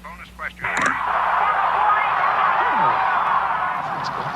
bonus question. That's good.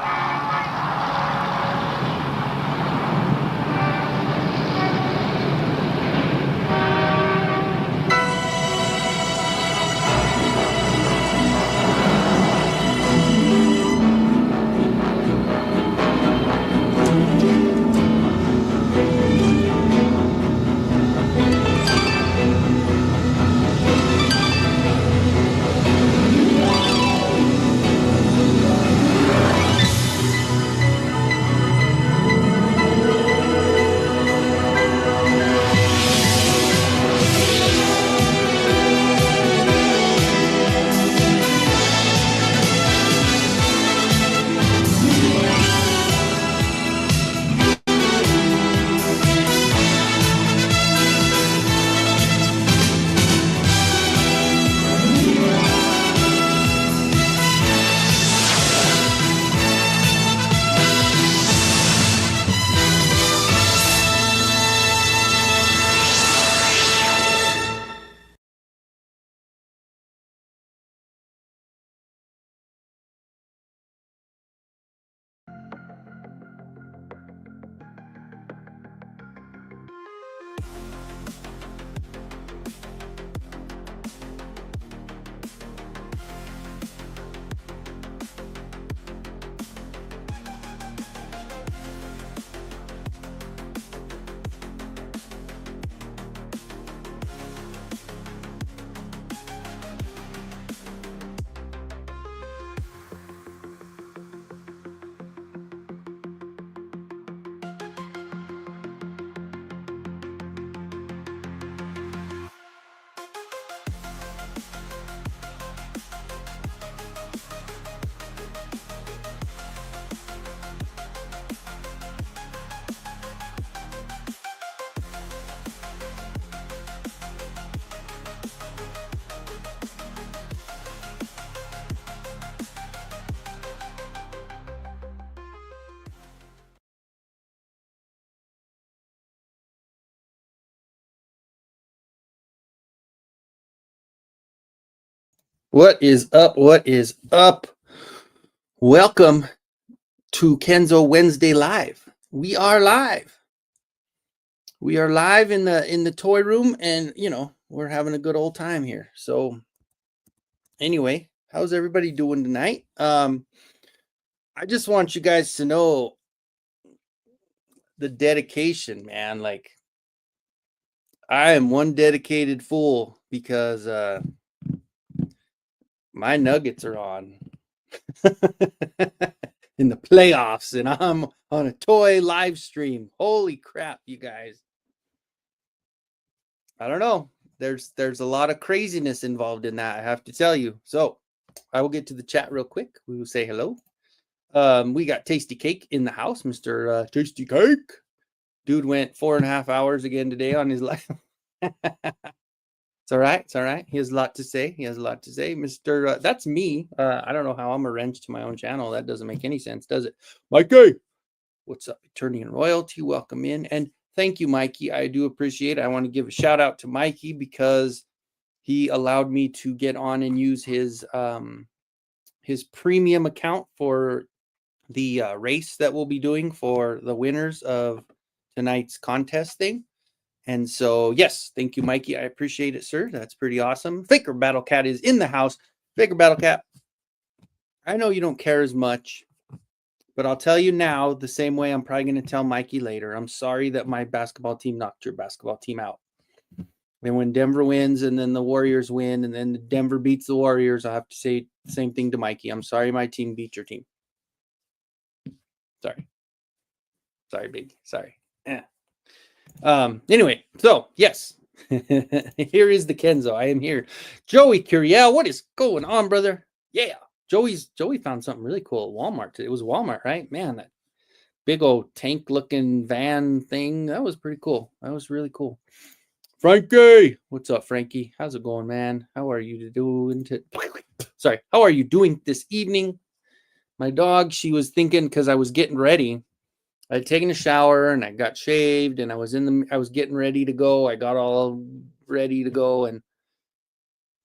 What is up? What is up? Welcome to Kenzo Wednesday Live. We are live. We are live in the toy room, and we're having a good old time here. So anyway, how's everybody doing tonight? I just want you guys to know the dedication, man. Like, I am one dedicated fool because my Nuggets are on in the playoffs, and I'm on a toy live stream. Holy crap, you guys. I don't know. There's a lot of craziness involved in that, I have to tell you. So I will get to the chat real quick. We will say hello. We got Tasty Cake in the house, Mr. Tasty Cake. Dude went 4.5 hours again today on his live. It's all right. It's all right. He has a lot to say. Mr. That's me. I don't know how I'm a wrench to my own channel. That doesn't make any sense, does it? Mikey, what's up? Attorney and Royalty, welcome in. And thank you, Mikey. I do appreciate it. I want to give a shout out to Mikey because he allowed me to get on and use his premium account for the race that we'll be doing for the winners of tonight's contest thing. And so, yes, thank you, Mikey. I appreciate it, sir. That's pretty awesome. Faker Battle Cat is in the house. Faker Battle Cat, I know you don't care as much, but I'll tell you now the same way I'm probably going to tell Mikey later. I'm sorry that my basketball team knocked your basketball team out. And when Denver wins and then the Warriors win and then Denver beats the Warriors, I have to say the same thing to Mikey. I'm sorry my team beat your team. Sorry. Sorry, baby. Sorry. Yeah. Anyway, so yes, here is the Kenzo. I am here. Joey Curiel, what is going on, brother? Yeah, Joey found something really cool at Walmart. It was Walmart, right? Man, that big old tank looking van thing, that was pretty cool. That was really cool. Frankie, what's up, Frankie? How's it going, man? How are you doing? How are you doing this evening? My dog, she was thinking, because I was getting ready. I had taken a shower and I got shaved and I was getting ready to go. I got all ready to go, and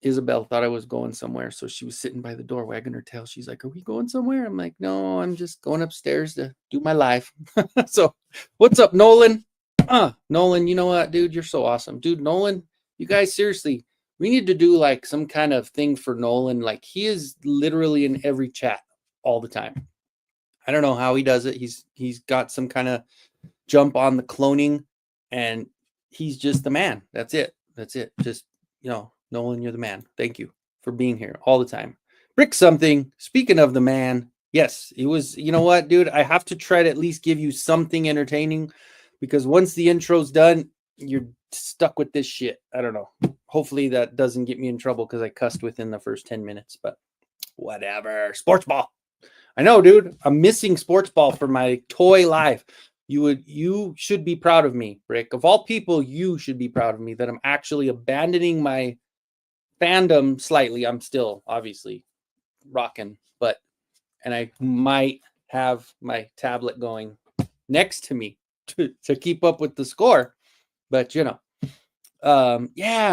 Isabel thought I was going somewhere, so she was sitting by the door wagging her tail. She's like, "Are we going somewhere?" I'm like, "No, I'm just going upstairs to do my live." So, what's up, Nolan? Nolan, you know what, dude? You're so awesome, dude. Nolan, you guys, seriously, we need to do like some kind of thing for Nolan. Like, he is literally in every chat all the time. I don't know how he does it. He's got some kind of jump on the cloning, and he's just the man. That's it. Just, Nolan, you're the man. Thank you for being here all the time. Brick something. Speaking of the man, yes, it was. You know what, dude? I have to try to at least give you something entertaining, because once the intro's done, you're stuck with this shit. I don't know. Hopefully that doesn't get me in trouble because I cussed within the first 10 minutes, but whatever. Sports ball. I know, dude. I'm missing sports ball for my toy life. You should be proud of me, Rick. Of all people, you should be proud of me that I'm actually abandoning my fandom slightly. I'm still obviously rocking, and I might have my tablet going next to me to keep up with the score. But yeah,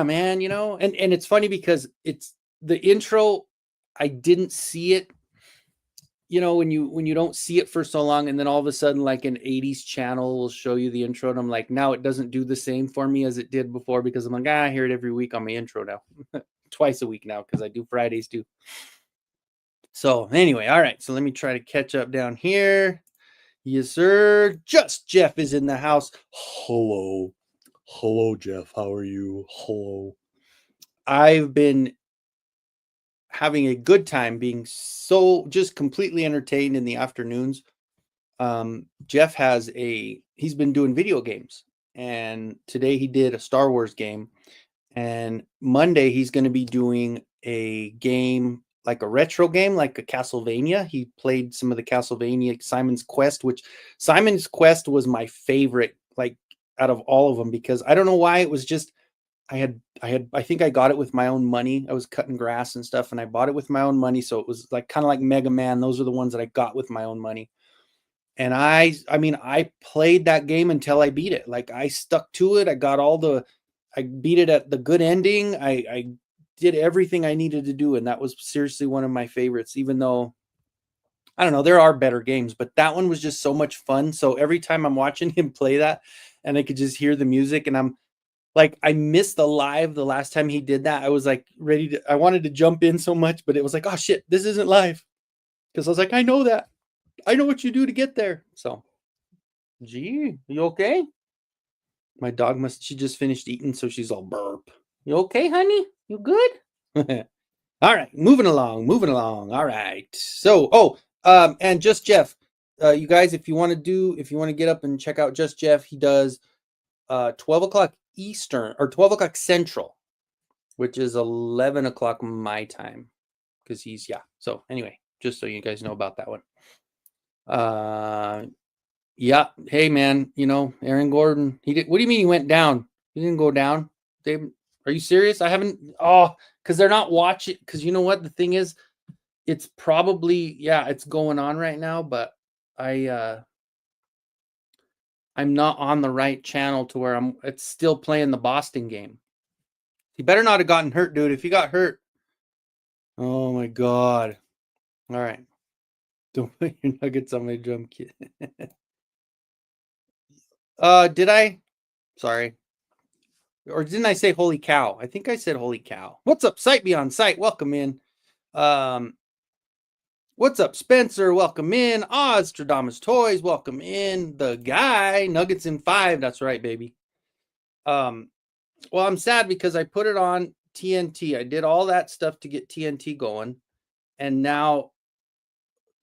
man, and it's funny because it's the intro. I didn't see it, when you don't see it for so long, and then all of a sudden, like an 80s channel will show you the intro, and I'm like, now it doesn't do the same for me as it did before, because I'm like, I hear it every week on my intro now. Twice a week now, because I do Fridays too. So anyway, all right, so let me try to catch up down here. Yes, sir. Just Jeff is in the house. Hello, Jeff. How are you? Hello. I've been having a good time being so just completely entertained in the afternoons. Jeff he's been doing video games, and today he did a Star Wars game, and Monday he's going to be doing a game, like a retro game, like a Castlevania. He played some of the Castlevania Simon's Quest, which Simon's Quest was my favorite, like out of all of them, because I don't know why. It was just, I think I got it with my own money. I was cutting grass and stuff, and I bought it with my own money. So it was like kind of like Mega Man. Those are the ones that I got with my own money. And I played that game until I beat it. Like, I stuck to it. I beat it at the good ending. I did everything I needed to do. And that was seriously one of my favorites, even though, I don't know, there are better games, but that one was just so much fun. So every time I'm watching him play that, and I could just hear the music, and I'm like, I missed the last time he did that. I was like I wanted to jump in so much, but it was like, oh shit, this isn't live. Because I was like, I know that. I know what you do to get there. So, gee, you okay? My dog she just finished eating, so she's all burp. You okay, honey? You good? All right, moving along. All right. So, and Just Jeff, you guys, if you want to get up and check out Just Jeff, he does 12 o'clock Eastern, or 12 o'clock Central, which is 11 o'clock my time, because so anyway, just so you guys know about that one. Yeah, hey man, Aaron Gordon, what do you mean he went down? He didn't go down. Are you serious? I haven't. Because they're not watching, because you know what the thing is, it's probably, it's going on right now, but I'm not on the right channel to where it's still playing the Boston game. He better not have gotten hurt, dude. If he got hurt, oh my god. All right. Don't put your nuggets on my drum kit. Did I? Sorry. Or didn't I say holy cow? I think I said holy cow. What's up, Sight Beyond Sight? Welcome in. What's up, Spencer? Welcome in. Ostradamus Toys, welcome in. The guy, Nuggets in 5. That's right, baby. Well, I'm sad because I put it on TNT. I did all that stuff to get TNT going. And now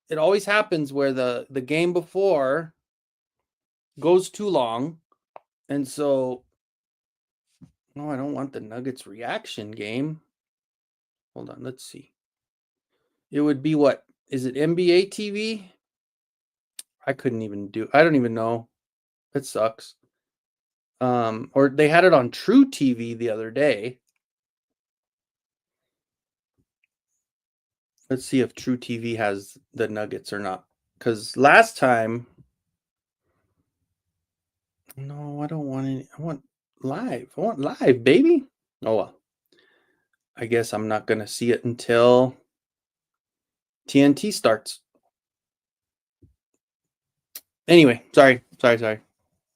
it always happens where the game before goes too long. And so, no, I don't want the Nuggets reaction game. Hold on, let's see. It would be what? Is it NBA TV? I don't even know. It sucks. Or they had it on True TV the other day. Let's see if True TV has the Nuggets or not. Because last time, no, I don't want any. I want live, baby. Oh well. I guess I'm not going to see it until TNT starts. Anyway, sorry.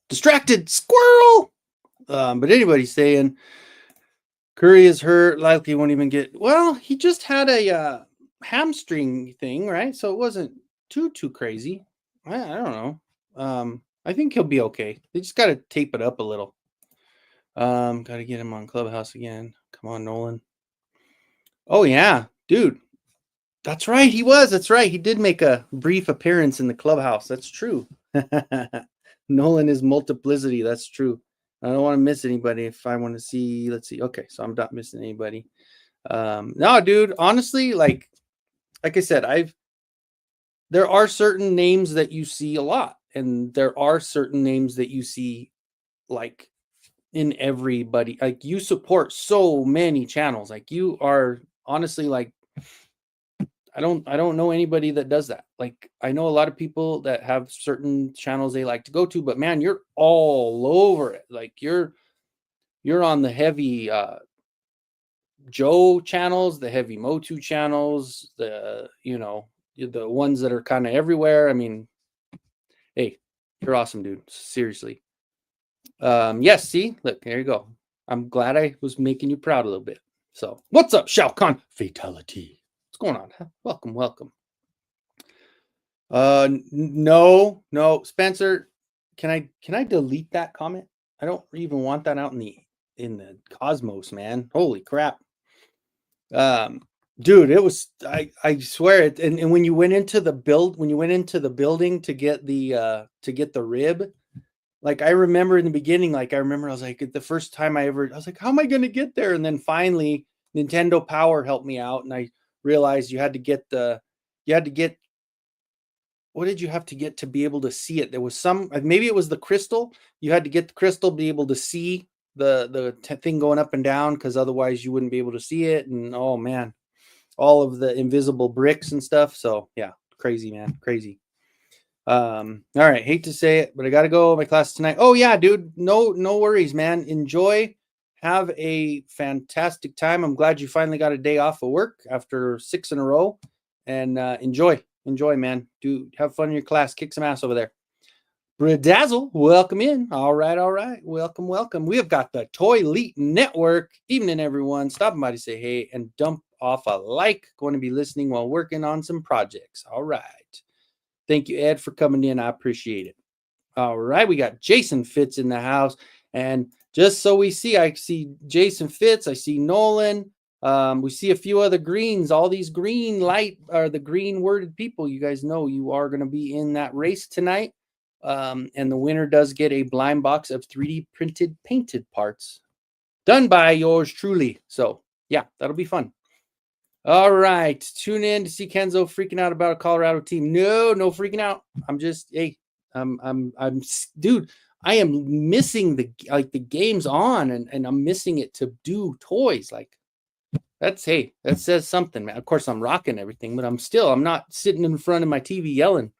Distracted squirrel. But anybody's saying Curry is hurt, likely won't even get. Well, he just had a hamstring thing, right? So it wasn't too crazy. I don't know. I think he'll be okay. They just got to tape it up a little. Got to get him on Clubhouse again. Come on, Nolan. Oh yeah, dude. That's right. He was. That's right. He did make a brief appearance in the Clubhouse. That's true. Nolan is multiplicity. That's true. I don't want to miss anybody. If I want to see, let's see. Okay, so I'm not missing anybody. No, dude. Honestly, like I said, there are certain names that you see a lot, and there are certain names that you see like in everybody. Like you support so many channels. Like you are honestly like I don't know anybody that does that. Like I know a lot of people that have certain channels they like to go to, but man, you're all over it. Like you're on the heavy Joe channels, the heavy Motu channels, the the ones that are kind of everywhere. I mean, hey, you're awesome, dude. Seriously. Yes, see, look, there you go. I'm glad I was making you proud a little bit. So, what's up, Shao Kahn? Fatality. What's going on? Welcome. No, Spencer, can I delete that comment? I don't even want that out in the cosmos, man. Holy crap. Dude, it was I swear it. And when you went into the building to get the rib, like I remember in the beginning, I was like, the first time I was like, how am I gonna get there? And then finally Nintendo Power helped me out, and I realized you had to get what did you have to get to be able to see it? There was some, maybe it was the crystal. You had to get the crystal, be able to see the thing going up and down, because otherwise you wouldn't be able to see it. And oh man, all of the invisible bricks and stuff. So yeah, crazy, man, crazy. All right, hate to say it, but I gotta go. My class tonight. Oh yeah, dude, no worries, man. Enjoy. Have a fantastic time. I'm glad you finally got a day off of work after 6 in a row, and enjoy, man. Do have fun in your class. Kick some ass over there. Bradazzle, welcome in. All right. Welcome. We have got the Toy Elite Network. Evening, everyone. Stopping by to say hey and dump off a like. Going to be listening while working on some projects. All right. Thank you, Ed, for coming in. I appreciate it. All right. We got Jason Fitz in the house. And just so we see, I see Jason Fitz. I see Nolan. We see a few other greens. All these green light are the green worded people. You guys know you are going to be in that race tonight. And the winner does get a blind box of 3D printed painted parts done by yours truly. So yeah, that'll be fun. All right. Tune in to see Kenzo freaking out about a Colorado team. No freaking out. I'm just, hey, dude, I am missing the game's on, and I'm missing it to do toys. Like that says something, man. Of course I'm rocking everything, but I'm not sitting in front of my TV yelling.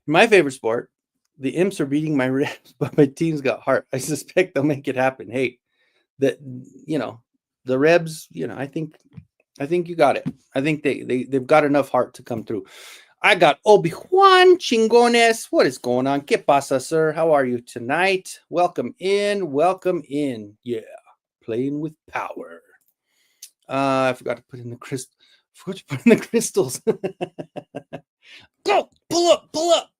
My favorite sport, the imps are beating my ribs, but my team's got heart. I suspect they'll make it happen. Hey, the Rebs, I think you got it. I think they've got enough heart to come through. I got Obi-Juan Chingones. What is going on? ¿Qué pasa, sir? How are you tonight? Welcome in. Yeah, playing with power. I forgot to put in the crystal. Crystals. Go, pull up.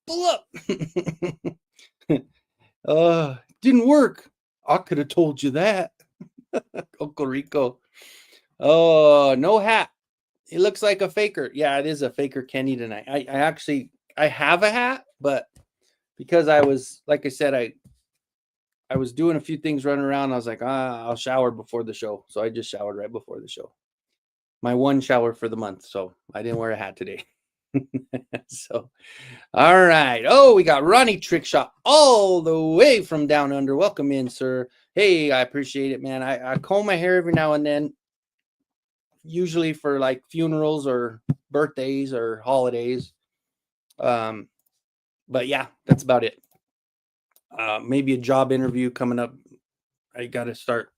Didn't work. I could have told you that. Uncle Rico. Oh, no hat. It looks like a faker. Yeah, it is a faker Kenny tonight. I have a hat, but because I was, like I said, I was doing a few things running around. I was like, I'll shower before the show. So I just showered right before the show. My one shower for the month. So I didn't wear a hat today. So, all right. Oh, we got Ronnie Trickshot all the way from down under. Welcome in, sir. Hey, I appreciate it, man. I comb my hair every now and then, usually for like funerals or birthdays or holidays. But yeah, that's about it. Maybe a job interview coming up. I got to start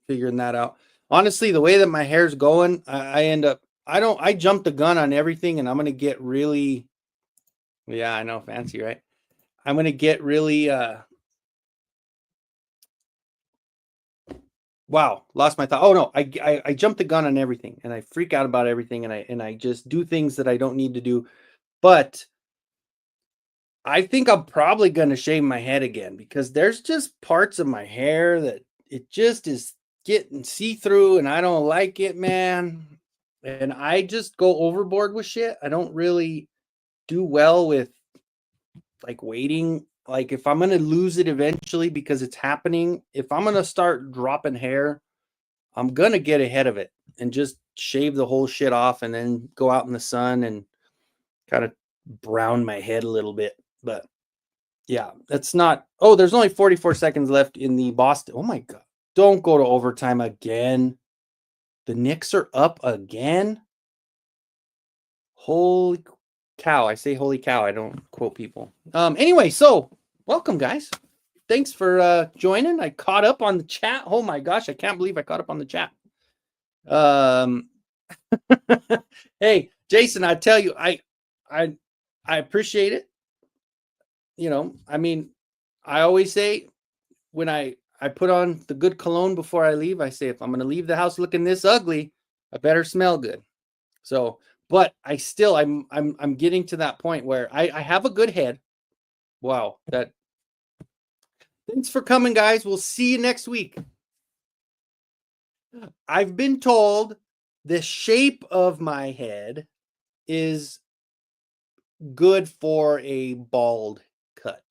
figuring that out. honestly, the way that my hair's going, I end up, I jump the gun on everything, and I'm going to get really, yeah, I know, fancy, right? I'm going to get really, wow, lost my thought. Oh no, I jump the gun on everything, and I freak out about everything, and I just do things that I don't need to do. But I think I'm probably going to shave my head again, because there's just parts of my hair that it just is getting see-through, and I don't like it, man. And I just go overboard with shit. I don't really do well with like waiting. Like if I'm going to lose it eventually because it's happening, if I'm going to start dropping hair, I'm going to get ahead of it and just shave the whole shit off, and then go out in the sun and kind of brown my head a little bit. But yeah, that's not. Oh, there's only 44 seconds left in the Boston. Oh my God. Don't go to overtime again. The Knicks are up again. Holy cow. I say holy cow. I don't quote people. Anyway, so welcome, guys. Thanks for joining. I caught up on the chat. Oh my gosh, I can't believe I caught up on the chat. Hey, Jason, I tell you, I appreciate it. You know, I mean, I always say when I put on the good cologne before I leave, I say, if I'm going to leave the house looking this ugly, I better smell good. So, but I still, I'm getting to that point where I have a good head. Wow. Thanks for coming, guys. We'll see you next week. I've been told the shape of my head is good for a bald cut.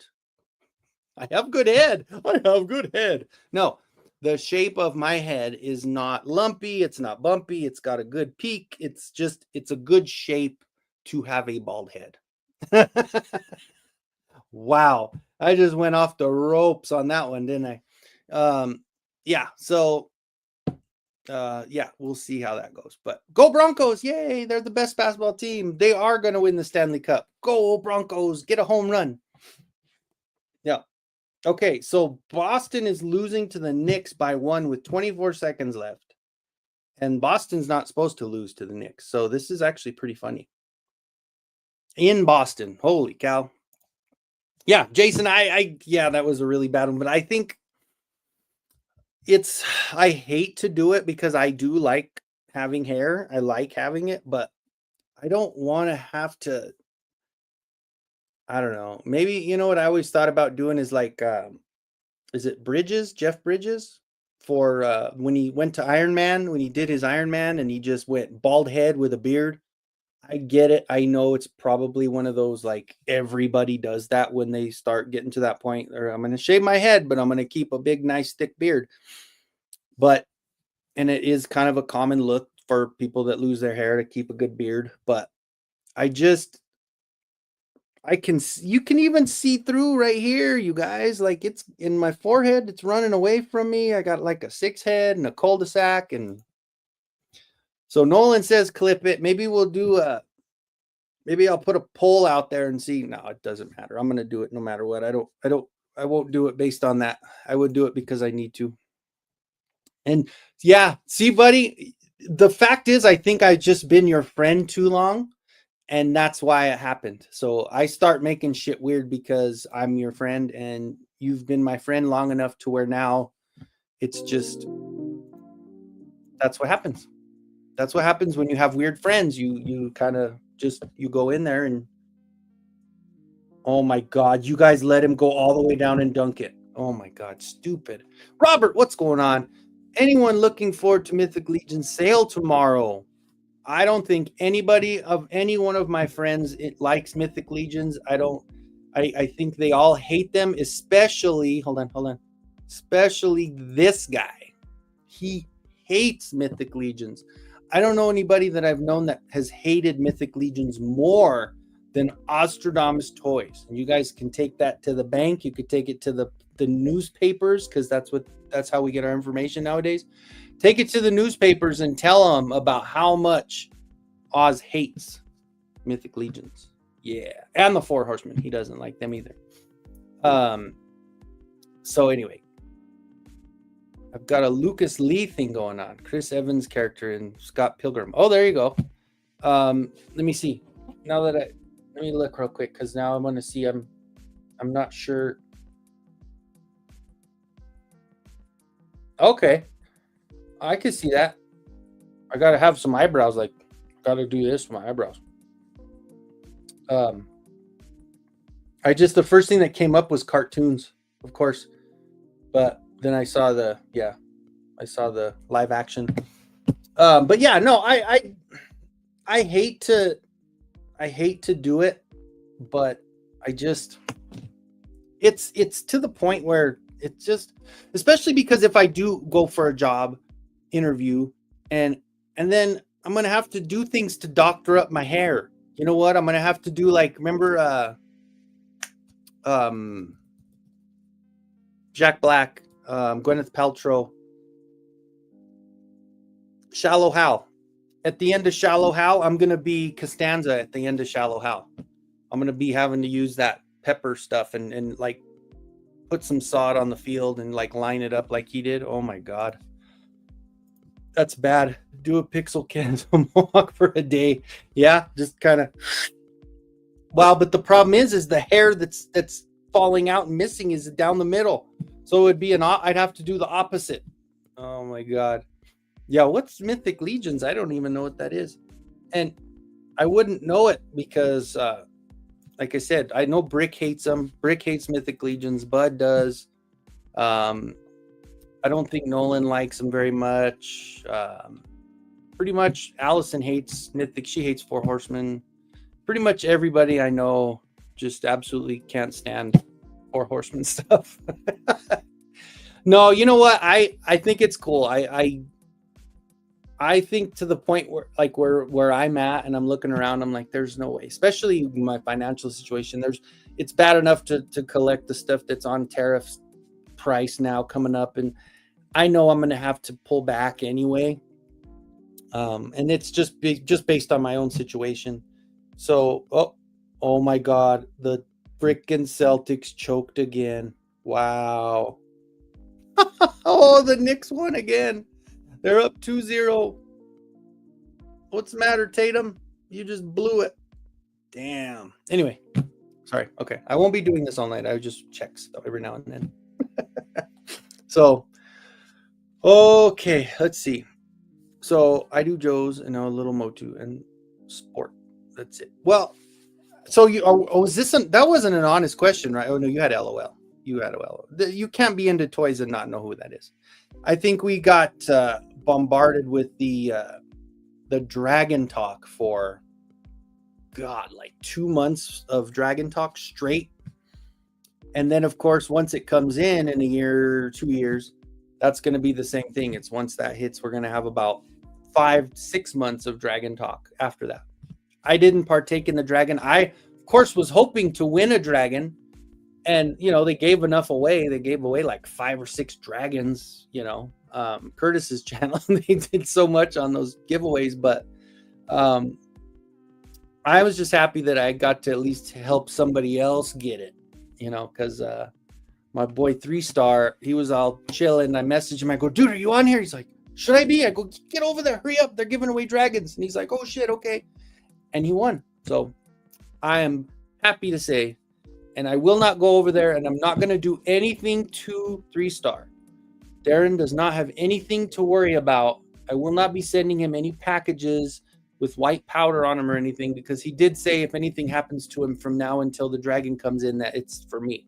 I have good head. I have good head. No, the shape of my head is not lumpy. It's not bumpy. It's got a good peak. It's a good shape to have a bald head. Wow. I just went off the ropes on that one, didn't I? Yeah. So, yeah, we'll see how that goes. But go Broncos. Yay. They're the best basketball team. They are going to win the Stanley Cup. Go Broncos. Get a home run. Yeah. Okay, so Boston is losing to the Knicks by 1 with 24 seconds left. And Boston's not supposed to lose to the Knicks. So this is actually pretty funny. In Boston. Holy cow. Yeah, Jason, yeah, that was a really bad one. But I think I hate to do it because I do like having hair. I like having it, but I don't want to have to, I don't know. Maybe, you know what I always thought about doing is like, is it Bridges, Jeff Bridges, for when he went to Iron Man, when he did his Iron Man and he just went bald head with a beard. I get it. I know it's probably one of those, like, everybody does that when they start getting to that point, or I'm going to shave my head, but I'm going to keep a big, nice, thick beard. But, and it is kind of a common look for people that lose their hair to keep a good beard. But you can even see through right here, you guys. Like, it's in my forehead, it's running away from me. I got like a 6 head and a cul-de-sac. And so Nolan says clip it. Maybe we'll do maybe I'll put a poll out there and see. No, it doesn't matter. I'm gonna do it no matter what. I won't do it based on that. I would do it because I need to. And yeah, see, buddy, the fact is, I think I've just been your friend too long. And that's why it happened. So I start making shit weird because I'm your friend and you've been my friend long enough to where now it's just, that's what happens. That's what happens when you have weird friends. You kind of just, you go in there and, oh my God, you guys let him go all the way down and dunk it. Oh my God, stupid. Robert, what's going on? Anyone looking forward to Mythic Legion sale tomorrow? I don't think anybody of any one of my friends likes Mythic Legions. I think they all hate them, especially, hold on, especially this guy. He hates Mythic Legions. I don't know anybody that I've known that has hated Mythic Legions more than Ostradamus Toys. And you guys can take that to the bank. You could take it to the newspapers, because that's how we get our information nowadays. Take it to the newspapers and tell them about how much Oz hates Mythic Legions. Yeah. And the Four Horsemen. He doesn't like them either. So anyway. I've got a Lucas Lee thing going on. Chris Evans character in Scott Pilgrim. Oh, there you go. Let me see. Now that let me look real quick because now I want to see. I'm not sure. Okay, I can see that. I gotta have some eyebrows. Like, gotta do this for my eyebrows. The first thing that came up was cartoons, of course, but then I saw the live action. But yeah, no, I hate to do it, but it's to the point where it's just, especially because if I do go for a job interview and then I'm gonna have to do things to doctor up my hair. You know what? I'm gonna have to do, like, remember Jack Black, Gwyneth Paltrow, Shallow Hal. At the end of Shallow Hal, I'm gonna be Costanza at the end of Shallow Hal. I'm gonna be having to use that pepper stuff and like put some sod on the field and like line it up like he did. Oh my god. That's bad. Do a pixel Kenzo mohawk for a day. Yeah, just kind of. Wow, but the problem is the hair that's falling out and missing is down the middle. So it would be I'd have to do the opposite. Oh my god. Yeah, what's Mythic Legions? I don't even know what that is. And I wouldn't know it because like I said, I know Brick hates them. Brick hates Mythic Legions. Bud does. I don't think Nolan likes them very much. Pretty much Allison hates Mythic. She hates Four Horsemen. Pretty much everybody I know just absolutely can't stand Four Horsemen stuff. No, you know what? I think it's cool. I think to the point where I'm at and I'm looking around, I'm like, there's no way, especially my financial situation. It's bad enough to collect the stuff that's on tariff price now coming up, and I know I'm going to have to pull back anyway. And it's just based on my own situation. So, oh my God, the frickin' Celtics choked again. Wow. Oh, the Knicks won again. They're up 2-0. What's the matter, Tatum? You just blew it. Damn. Anyway, sorry. Okay. I won't be doing this all night. I just check stuff every now and then. So, okay, let's see. So I do Joe's and now a little Motu and sport. That's it. Well, so was this that wasn't an honest question, right? Oh no, you had LOL. You had LOL. You can't be into toys and not know who that is. I think we got bombarded with the Dragon Talk for like 2 months of Dragon Talk straight. And then, of course, once it comes in a year, 2 years, that's going to be the same thing. It's once that hits, we're going to have about 5-6 months of Dragon Talk after that. I didn't partake in the Dragon. I, of course, was hoping to win a Dragon. And, they gave enough away. They gave away like 5 or 6 dragons, Curtis's channel. They did so much on those giveaways. But I was just happy that I got to at least help somebody else get it, because my boy 3-Star, he was all chilling. I messaged him. I go, dude, are you on here? He's like, should I be? I go, get over there. Hurry up. They're giving away dragons. And he's like, oh, shit. Okay. And he won. So I am happy to say, and I will not go over there, and I'm not going to do anything to 3-Star. Darren does not have anything to worry about. I will not be sending him any packages with white powder on him or anything, because he did say if anything happens to him from now until the dragon comes in, that it's for me.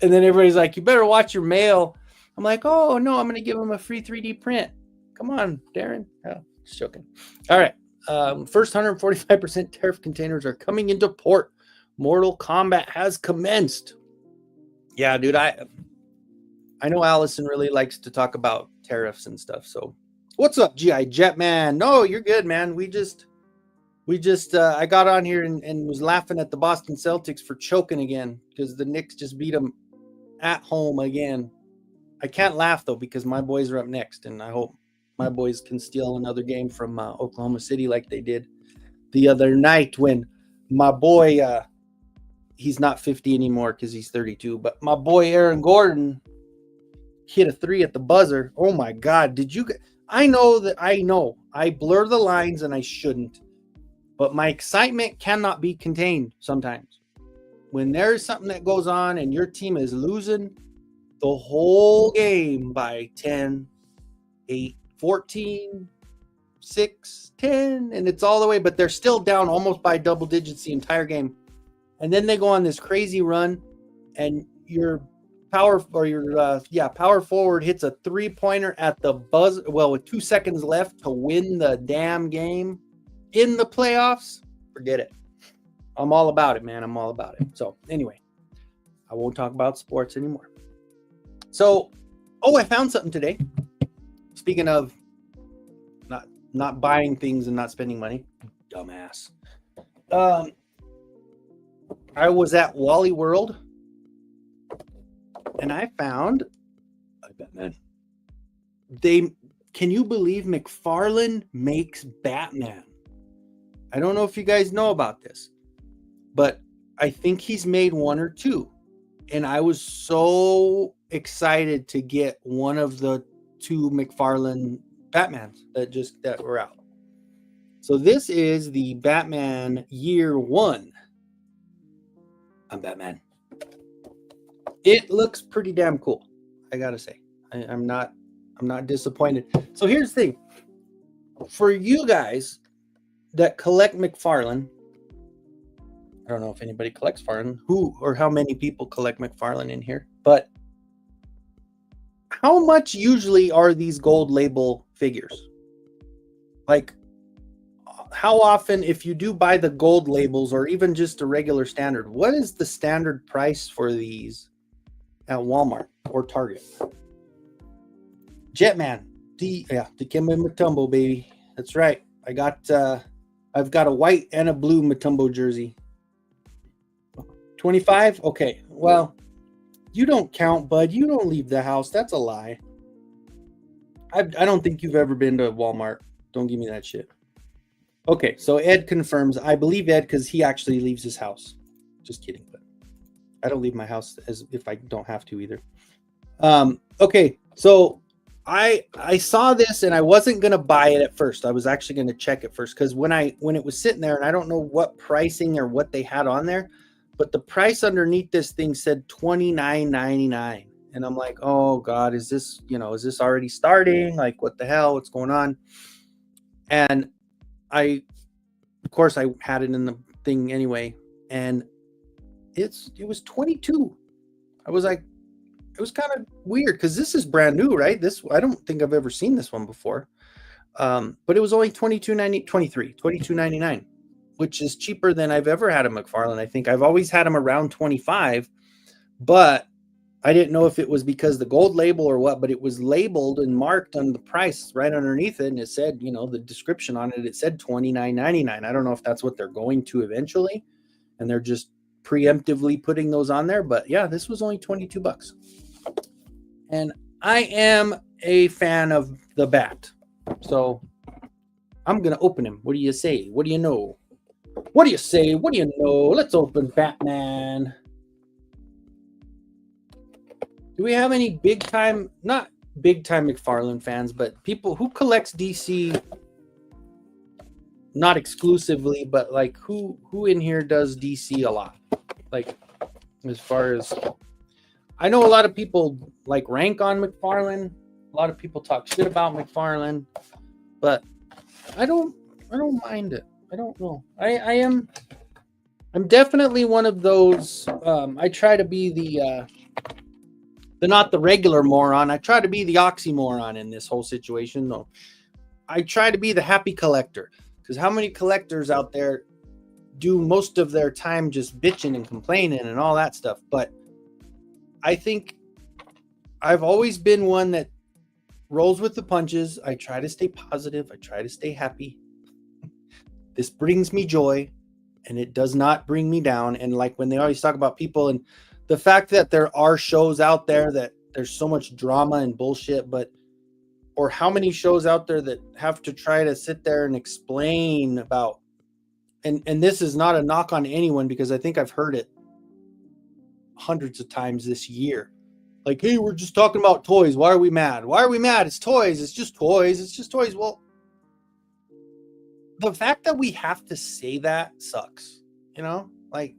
And then everybody's like, you better watch your mail. I'm like, oh, no, I'm going to give him a free 3D print. Come on, Darren. Oh, just joking. All right. First 145% tariff containers are coming into port. Mortal Kombat has commenced. Yeah, dude, I know Allison really likes to talk about tariffs and stuff. So what's up, GI Jetman? No, you're good, man. We just I got on here and was laughing at the Boston Celtics for choking again because the Knicks just beat them at home again. I can't laugh though because my boys are up next, and I hope my boys can steal another game from Oklahoma City like they did the other night when my boy, he's not 50 anymore because he's 32, but my boy Aaron Gordon hit a 3 at the buzzer. Oh my God. Did you? I know I blur the lines and I shouldn't, but my excitement cannot be contained sometimes. When there's something that goes on and your team is losing the whole game by 10, 8, 14, 6, 10, and it's all the way, but they're still down almost by double digits the entire game. And then they go on this crazy run, and your power forward hits a 3-pointer at the buzz. Well, with 2 seconds left to win the damn game in the playoffs. Forget it. I'm all about it, man. I'm all about it. So anyway, I won't talk about sports anymore. So, I found something today. Speaking of not buying things and not spending money, dumbass. I was at Wally World, and I found Batman. Can you believe McFarlane makes Batman? I don't know if you guys know about this, but I think he's made 1 or 2, and I was so excited to get one of the 2 McFarlane Batmans that were out. So this is the Batman Year 1. I'm Batman. It looks pretty damn cool, I gotta say. I'm not disappointed. So here's the thing. For you guys that collect McFarlane, I don't know if anybody collects McFarlane, who or how many people collect McFarlane in here, but how much usually are these gold label figures? Like, how often, if you do buy the gold labels or even just a regular standard, what is the standard price for these at Walmart or Target? Jetman, Dikembe Mutombo, baby. That's right. I've got a white and a blue Mutombo jersey. 25? Okay. Well, you don't count, bud. You don't leave the house. That's a lie. I don't think you've ever been to Walmart. Don't give me that shit. Okay, so Ed confirms. I believe Ed because he actually leaves his house. Just kidding, but I don't leave my house as if I don't have to either. Okay, so I saw this and I wasn't gonna buy it at first. I was actually gonna check it first because when it was sitting there, and I don't know what pricing or what they had on there, but the price underneath this thing said $29.99, and I'm like, oh God, is this already starting? Like, what the hell? What's going on? And of course, I had it in the thing anyway, and it was 22. I was like, it was kind of weird because this is brand new, right? I don't think I've ever seen this one before. But it was only $22.99, which is cheaper than I've ever had a McFarlane. I think I've always had them around 25, but I didn't know if it was because the gold label or what, but it was labeled and marked on the price right underneath it. And it said, the description on it, it said $29.99. I don't know if that's what they're going to eventually, and they're just preemptively putting those on there. But yeah, this was only $22. And I am a fan of the Bat. So I'm going to open him. What do you say? What do you know? What do you say? What do you know? Let's open Batman. Do we have any not big time McFarlane fans, but people who collects DC, not exclusively, but like who in here does DC a lot? Like, as far as I know, a lot of people like rank on McFarlane. A lot of people talk shit about McFarlane, but I don't mind it. I don't know. I'm definitely one of those. I try to be the not the regular moron. I try to be the oxymoron in this whole situation, though. I try to be the happy collector, because how many collectors out there do most of their time just bitching and complaining and all that stuff? But I think I've always been one that rolls with the punches. I try to stay positive. I try to stay happy. This brings me joy, and it does not bring me down. And like when they always talk about people and the fact that there are shows out there that there's so much drama and bullshit, or how many shows out there that have to try to sit there and explain about, and this is not a knock on anyone, because I think I've heard it hundreds of times this year. Like, hey, we're just talking about toys. Why are we mad? Why are we mad? It's toys. It's just toys. It's just toys. Well, the fact that we have to say that sucks. You know, like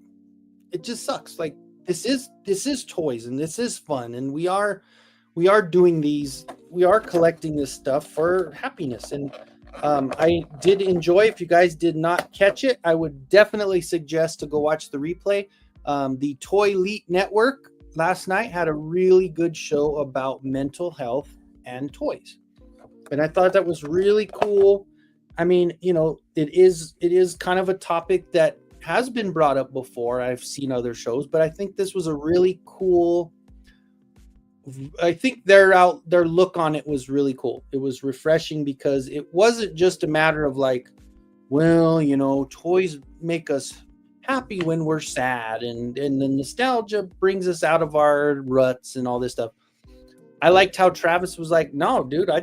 it just sucks. Like this is toys and this is fun, and we are doing these. We are collecting this stuff for happiness, and I did enjoy. If you guys did not catch it, I would definitely suggest to go watch the replay. The Toy Elite Network last night had a really good show about mental health and toys, and I thought that was really cool. I mean, you know, it is kind of a topic that has been brought up before. I've seen other shows, but I think this was a really cool. I think their look on it was really cool. It was refreshing because it wasn't just a matter of like, well, you know, toys make us happy when we're sad, and the nostalgia brings us out of our ruts and all this stuff. I liked how Travis was like, no, dude, I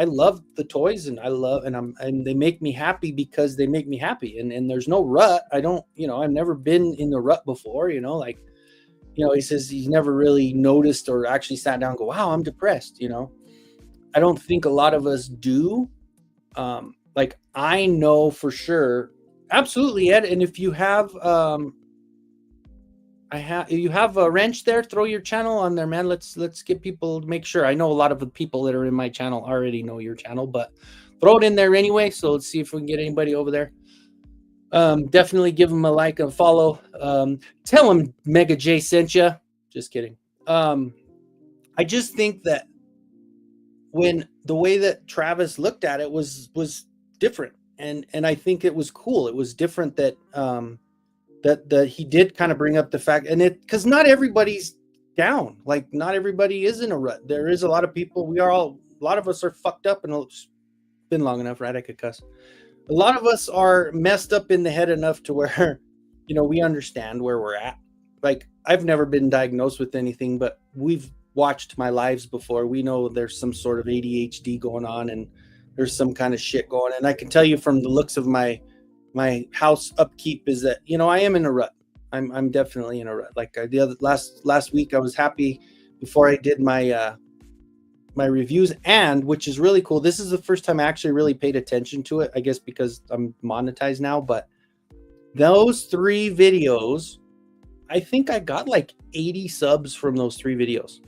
love the toys, and and they make me happy because they make me happy. And there's no rut. I don't, you know, I've never been in the rut before, you know, like, you know, he says he's never really noticed or actually sat down and go, wow, I'm depressed. You know, I don't think a lot of us do. Like I know for sure. Absolutely, Ed. And if you have, you have a wrench there, throw your channel on there, man. Let's get people, make sure. I know a lot of the people that are in my channel already know your channel, but throw it in there anyway. So let's see if we can get anybody over there. Definitely give them a like and follow. Tell them Mega J sent you. Just kidding. I just think that when the way that Travis looked at it was different, and I think it was cool. It was different that that he did kind of bring up the fact, and it, because not everybody's down, like not everybody is in a rut. There is a lot of people, a lot of us are fucked up, and it's been long enough, right? I could cuss. A lot of us are messed up in the head enough to where, you know, we understand where we're at. Like I've never been diagnosed with anything, but we've watched my lives before. We know there's some sort of ADHD going on, and there's some kind of shit going. And I can tell you from the looks of my house upkeep is that, you know, I am in a rut. I'm definitely in a rut. Like the other last week, I was happy before I did my my reviews, and which is really cool. This is the first time I actually really paid attention to it. I guess because I'm monetized now, but those 3 videos, I think I got like 80 subs from those 3 videos.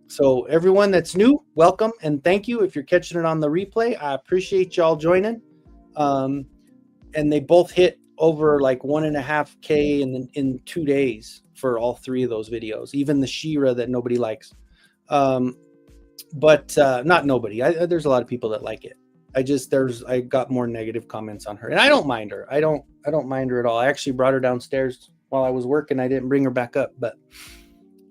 So everyone that's new, welcome and thank you. If you're catching it on the replay, I appreciate y'all joining. And they both hit over like 1.5K in 2 days for all 3 of those videos, even the She-Ra that nobody likes. But not nobody. There's a lot of people that like it. I got more negative comments on her, and I don't mind her. I don't mind her at all. I actually brought her downstairs while I was working. I didn't bring her back up, but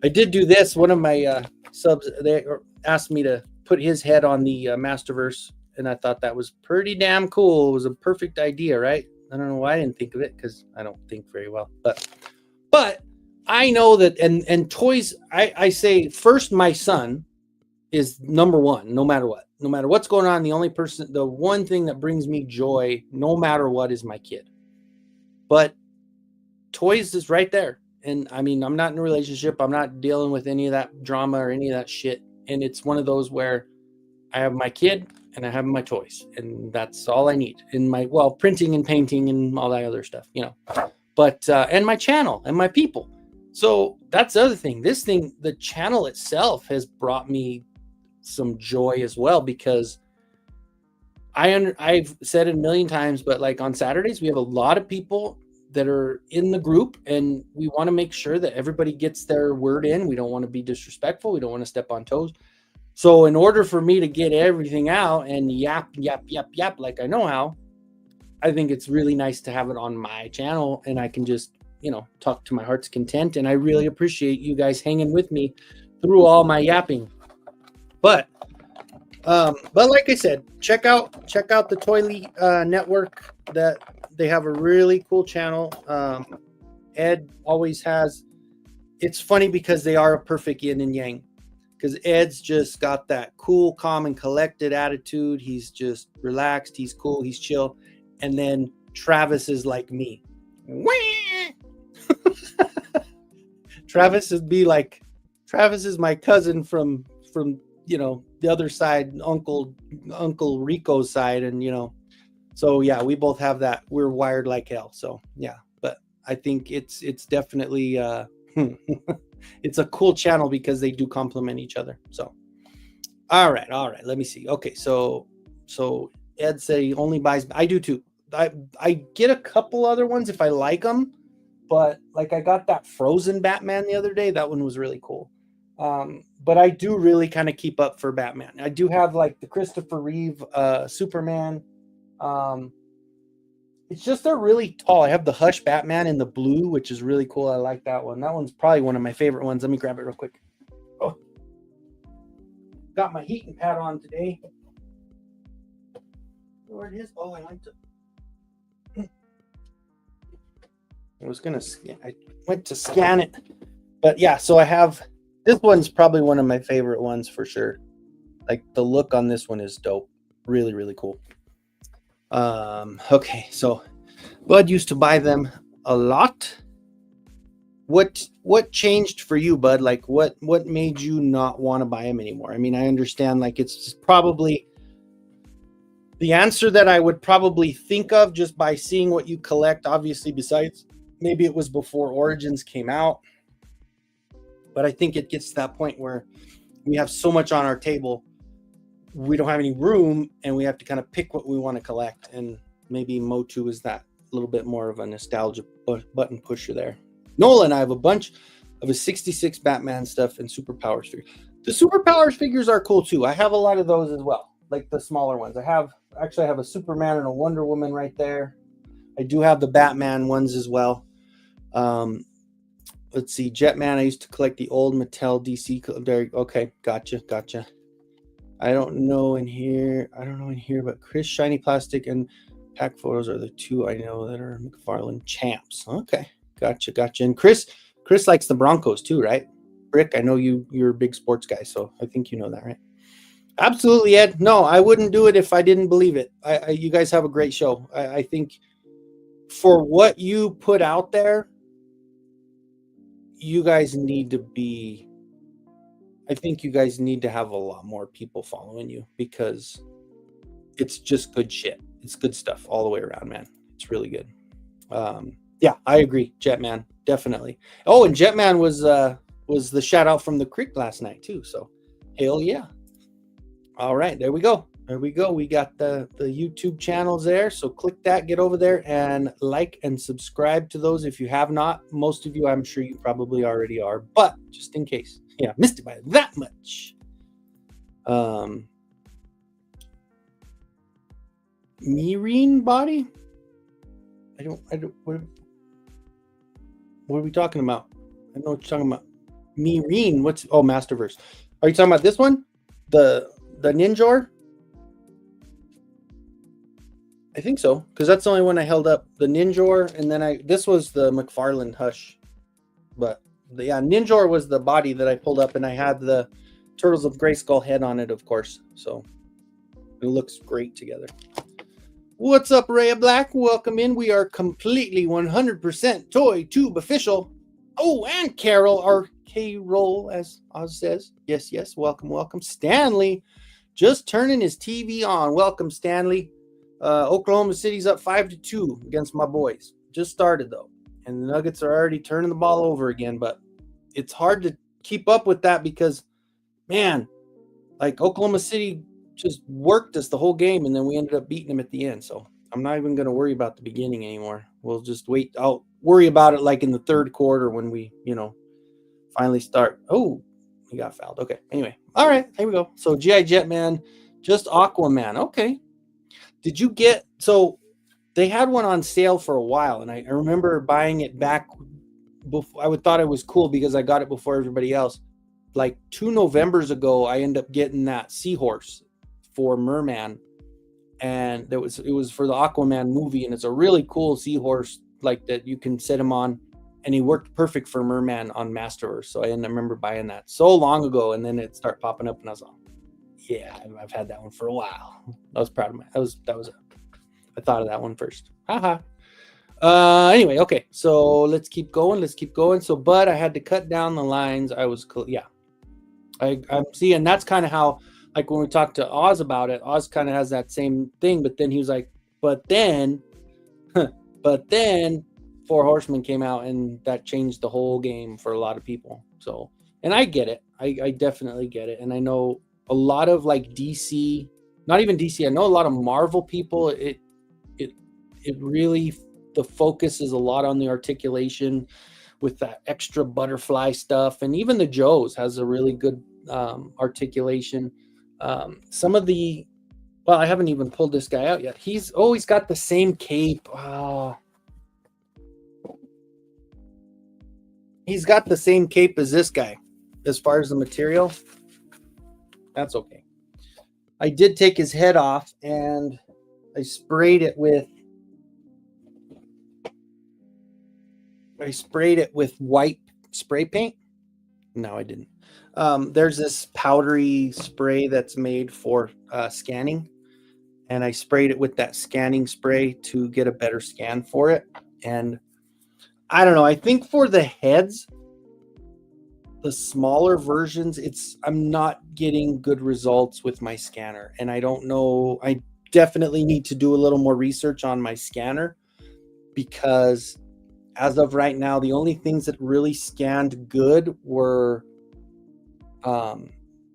I did do this. One of my subs, they asked me to put his head on the Masterverse, and I thought that was pretty damn cool. It was a perfect idea, right? I don't know why I didn't think of it, because I don't think very well. But I know that, and toys, I say first, my son is number one, no matter what. No matter what's going on, the one thing that brings me joy, no matter what, is my kid. But toys is right there. And I mean, I'm not in a relationship. I'm not dealing with any of that drama or any of that shit. And it's one of those where I have my kid and I have my toys, and that's all I need in my, well, printing and painting and all that other stuff, you know, but, and my channel and my people. So that's the other thing. This thing, the channel itself has brought me some joy as well, because I've said it a million times, but like on Saturdays, we have a lot of people that are in the group, and we want to make sure that everybody gets their word in. We don't want to be disrespectful. We don't want to step on toes. So in order for me to get everything out and yap like I know how, I think it's really nice to have it on my channel, and I can just, you know, talk to my heart's content. And I really appreciate you guys hanging with me through all my yapping. But like I said, check out the Toy Elite Network. That they have a really cool channel. Ed always has. It's funny because they are a perfect yin and yang. Because Ed's just got that cool, calm, and collected attitude. He's just relaxed. He's cool. He's chill. And then Travis is like me. Travis would be like Travis is my cousin from the other side, Uncle Rico's side, and so yeah, we both have that. We're wired like hell. So yeah, but I think it's definitely it's a cool channel because they do complement each other. So all right, let me see. Okay, so Ed said he only buys. I do too. I get a couple other ones if I like them, but like I got that Frozen Batman the other day. That one was really cool. But I do really kind of keep up for Batman. I do have like the Christopher Reeve Superman. It's just they're really tall. I have the Hush Batman in the blue, which is really cool. I like that one. That one's probably one of my favorite ones. Let me grab it real quick. Oh, got my heating pad on today. Where it is? Oh, I went to scan it, but yeah. So I have this one's probably one of my favorite ones for sure. Like the look on this one is dope. Really, really cool. Okay, so Bud used to buy them a lot. What changed for you, Bud? Like what made you not want to buy them anymore? I mean, I understand like it's just probably the answer that I would probably think of just by seeing what you collect, obviously, besides maybe it was before Origins came out. But I think it gets to that point where we have so much on our table, we don't have any room, and we have to kind of pick what we want to collect. And maybe Motu is that little bit more of a nostalgia button pusher there. Nolan, I have a bunch of his 66 Batman stuff and Superpowers figures. The Superpowers figures are cool too. I have a lot of those as well, like the smaller ones. I have a Superman and a Wonder Woman right there. I do have the Batman ones as well. Let's see, Jetman. I used to collect the old Mattel DC. There, okay, gotcha. I don't know in here, but Chris Shiny Plastic and Pack Photos are the two I know that are McFarlane champs. Okay, gotcha. And Chris likes the Broncos too, right? Brick, I know you're a big sports guy, so I think you know that, right? Absolutely, Ed. No, I wouldn't do it if I didn't believe it. You guys have a great show. I think for what you put out there, you guys need to be. I think you guys need to have a lot more people following you because it's just good shit. It's good stuff all the way around, man. It's really good. Yeah, I agree. Jetman, definitely. Oh, and Jetman was the shout out from the creek last night too. So, hell yeah. All right, there we go. We got the YouTube channels there. So click that, get over there and like and subscribe to those if you have not. Most of you, I'm sure you probably already are, but just in case. Yeah, missed it by that much. Mireen body? I don't what are we talking about? I don't know what you're talking about. Mireen, Masterverse. Are you talking about this one? The Ninjor? I think so, because that's the only one I held up. The Ninjor, and then this was the McFarlane Hush. But Ninjor was the body that I pulled up, and I had the Turtles of Grayskull head on it, of course. So it looks great together. What's up, Ray of Black? Welcome in. We are completely 100% Toy Tube official. Oh, and Carol, our K-Roll, as Oz says. Yes. Welcome. Stanley, just turning his TV on. Welcome, Stanley. Oklahoma City's up 5-2 against my boys. Just started though, and the Nuggets are already turning the ball over again. But it's hard to keep up with that because, man, like Oklahoma City just worked us the whole game, and then we ended up beating them at the end. So I'm not even going to worry about the beginning anymore. We'll just wait. I'll worry about it like in the third quarter when we, finally start. Oh, he got fouled. Okay. Anyway, all right, here we go. So G.I. Jetman, just Aquaman. Okay. Did you get, so they had one on sale for a while, and I remember buying it back before. I thought it was cool because I got it before everybody else. Like 2 Novembers ago, I ended up getting that seahorse for Merman, and it was for the Aquaman movie, and it's a really cool seahorse like that you can set him on, and he worked perfect for Merman on Masterverse. So I remember buying that so long ago, and then it started popping up, and I was like, yeah, I've had that one for a while. I was proud of I thought of that one first. Haha. Anyway, okay. So let's keep going. So, but I had to cut down the lines. I'm seeing that's kind of how, like when we talked to Oz about it, Oz kind of has that same thing, but then he was like, but then, but then Four Horsemen came out and that changed the whole game for a lot of people. So, and I get it. I definitely get it. And I know a lot of like DC, not even DC, I know a lot of Marvel people. It really, the focus is a lot on the articulation with that extra butterfly stuff, and even the Joes has a really good articulation. Some of the, well, I haven't even pulled this guy out yet. He's always got the same cape. He's got the same cape as this guy as far as the material. That's okay. I did take his head off and I sprayed it with white spray paint. No, I didn't. There's this powdery spray that's made for scanning, and I sprayed it with that scanning spray to get a better scan for it. And I don't know, I think for the heads, the smaller versions, I'm not getting good results with my scanner, and I don't know. I definitely need to do a little more research on my scanner, because as of right now, the only things that really scanned good were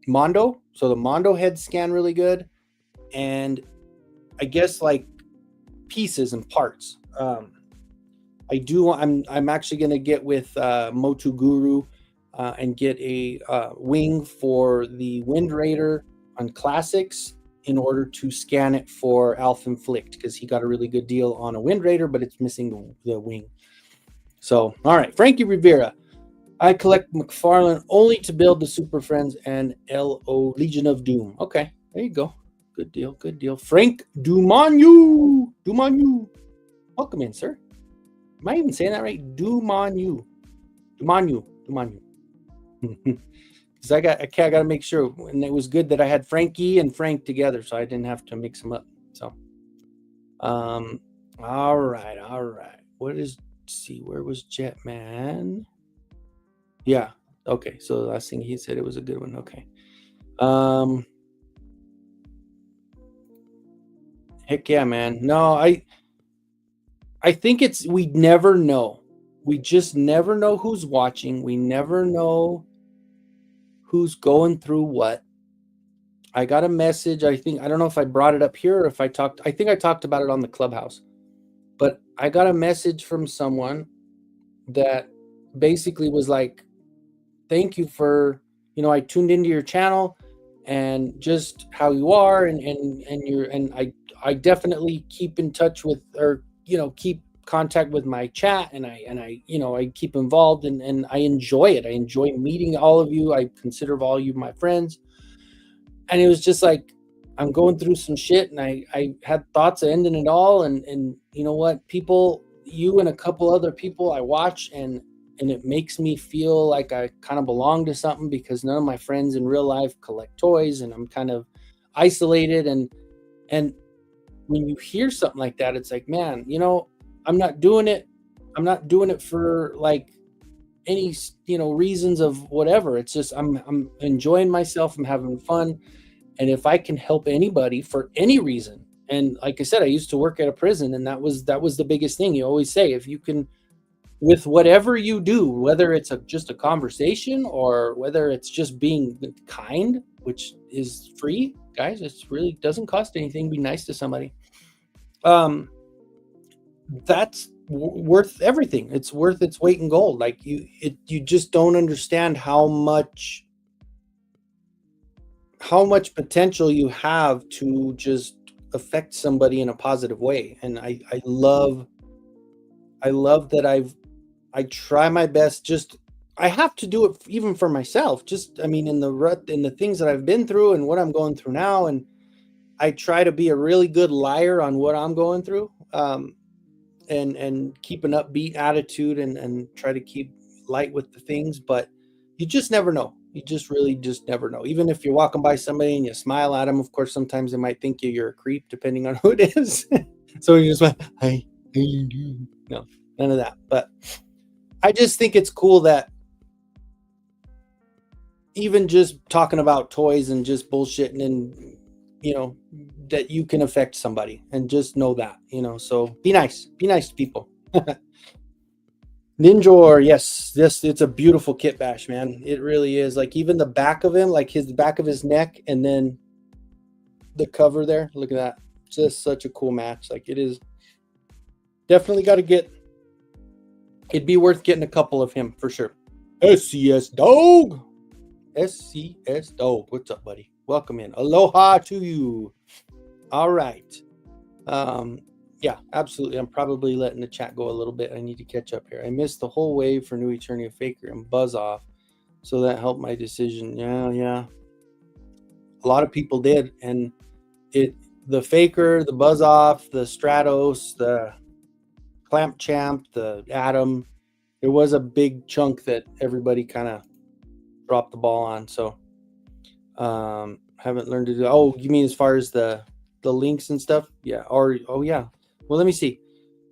Mondo. So the Mondo heads scan really good, and I guess like pieces and parts. I'm actually going to get with Motu Guru and get a wing for the Wind Raider on Classics in order to scan it for Alpha Inflict, because he got a really good deal on a Wind Raider, but it's missing the wing. So, all right, Frankie Rivera. I collect McFarlane only to build the Super Friends and LO Legion of Doom. Okay, there you go. Good deal, good deal. Frank Dumanu. Welcome in, sir. Am I even saying that right? Dumanu. Because I got to make sure, and it was good that I had Frankie and Frank together, so I didn't have to mix them up. So, all right. What is? See, where was Jetman? Yeah. Okay. So the last thing he said, it was a good one. Okay. Heck yeah, man. No, I think we never know. We just never know who's watching. We never know who's going through what. I got a message. I don't know if I brought it up here or if I think I talked about it on the Clubhouse, but I got a message from someone that basically was like, thank you for, I tuned into your channel and just how you are, and I definitely keep in touch with, or keep contact with my chat, and I keep involved, and I enjoy it. I enjoy meeting all of you. I consider all you my friends. And it was just like, I'm going through some shit, and I had thoughts of ending it all, and you know what, people, you and a couple other people I watch, and it makes me feel like I kind of belong to something, because none of my friends in real life collect toys, and I'm kind of isolated, and when you hear something like that, it's like, man, I'm not doing it for like any reasons of whatever. It's just I'm enjoying myself, I'm having fun, and if I can help anybody for any reason, and like I said, I used to work at a prison, and that was the biggest thing. You always say, if you can, with whatever you do, whether it's just a conversation or whether it's just being kind, which is free, guys, it's really doesn't cost anything. Be nice to somebody. That's worth everything. It's worth its weight in gold. Like you just don't understand how much potential you have to just affect somebody in a positive way. And I love that I try my best. Just, I have to do it even for myself. Just, I mean, in the things that I've been through and what I'm going through now. And I try to be a really good liar on what I'm going through. And keep an upbeat attitude, and try to keep light with the things, but you just never know. You just really just never know. Even if you're walking by somebody and you smile at them, of course, sometimes they might think you're a creep, depending on who it is. So you just went, hey, no, none of that. But I just think it's cool that even just talking about toys and just bullshitting and, you know, that you can affect somebody, and just know that, you know, so be nice to people. Ninjor, yes, this it's a beautiful kit bash, man. It really is. Like even the back of him, like his back of his neck, and then the cover there. Look at that. Just such a cool match. Like it is definitely got to get. It'd be worth getting a couple of him for sure. SCS Dog. SCS Dog. What's up, buddy? Welcome in. Aloha to you. All right. Yeah, absolutely. I'm probably letting the chat go a little bit. I need to catch up here. I missed the whole wave for New Eternia Faker and Buzz Off, so that helped my decision. Yeah. A lot of people did, and the Faker, the Buzz Off, the Stratos, the Clamp Champ, the Atom. There was a big chunk that everybody kind of dropped the ball on. So haven't learned to do. Oh, you mean as far as the links and stuff? Yeah. Or yeah. Well, let me see.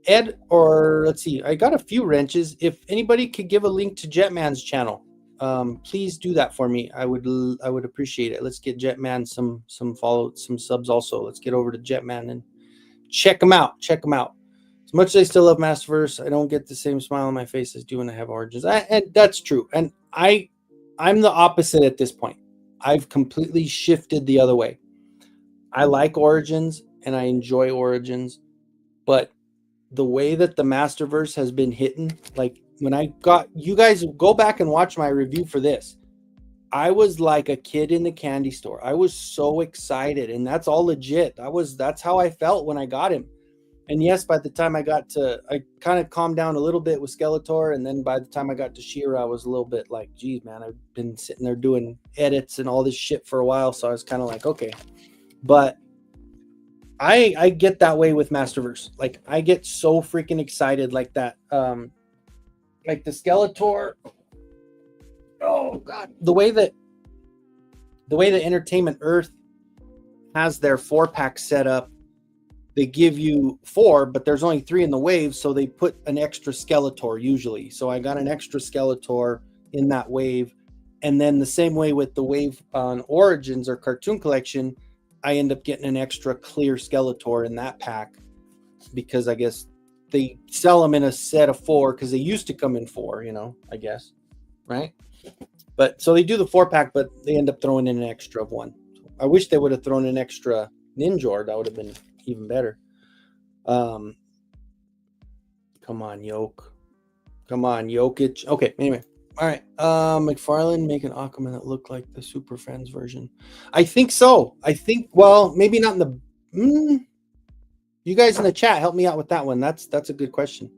Ed, or let's see. I got a few wrenches. If anybody could give a link to Jetman's channel, please do that for me. I would appreciate it. Let's get Jetman some subs also. Let's get over to Jetman and check him out. As much as I still love Masterverse, I don't get the same smile on my face as do when I have Origins. And that's true. And I'm the opposite at this point. I've completely shifted the other way. I like Origins and I enjoy Origins, but the way that the Masterverse has been hitting, like when I got, you guys go back and watch my review for this. I was like a kid in the candy store. I was so excited, and that's all legit. That's how I felt when I got him. And yes, by the time I kind of calmed down a little bit with Skeletor, and then by the time I got to She-Ra, I was a little bit like, geez, man, I've been sitting there doing edits and all this shit for a while, so I was kind of like, okay. But I get that way with Masterverse. Like I get so freaking excited like that. Like the Skeletor. Oh God, the way that Entertainment Earth has their 4-pack set up, they give you 4, but there's only 3 in the wave, so they put an extra Skeletor usually. So I got an extra Skeletor in that wave, and then the same way with the wave on Origins or Cartoon Collection, I end up getting an extra clear Skeletor in that pack because I guess they sell them in a set of 4 because they used to come in 4, you know, I guess, right? But so they do the 4-pack, but they end up throwing in an extra of 1. I wish they would have thrown an extra Ninjor. That would have been even better. Come on, Yoke. Come on, Jokic. Okay, anyway. All right. McFarlane make an Aquaman that looked like the Super Friends version. I think so. Well, maybe not in the you guys in the chat help me out with that one. That's a good question.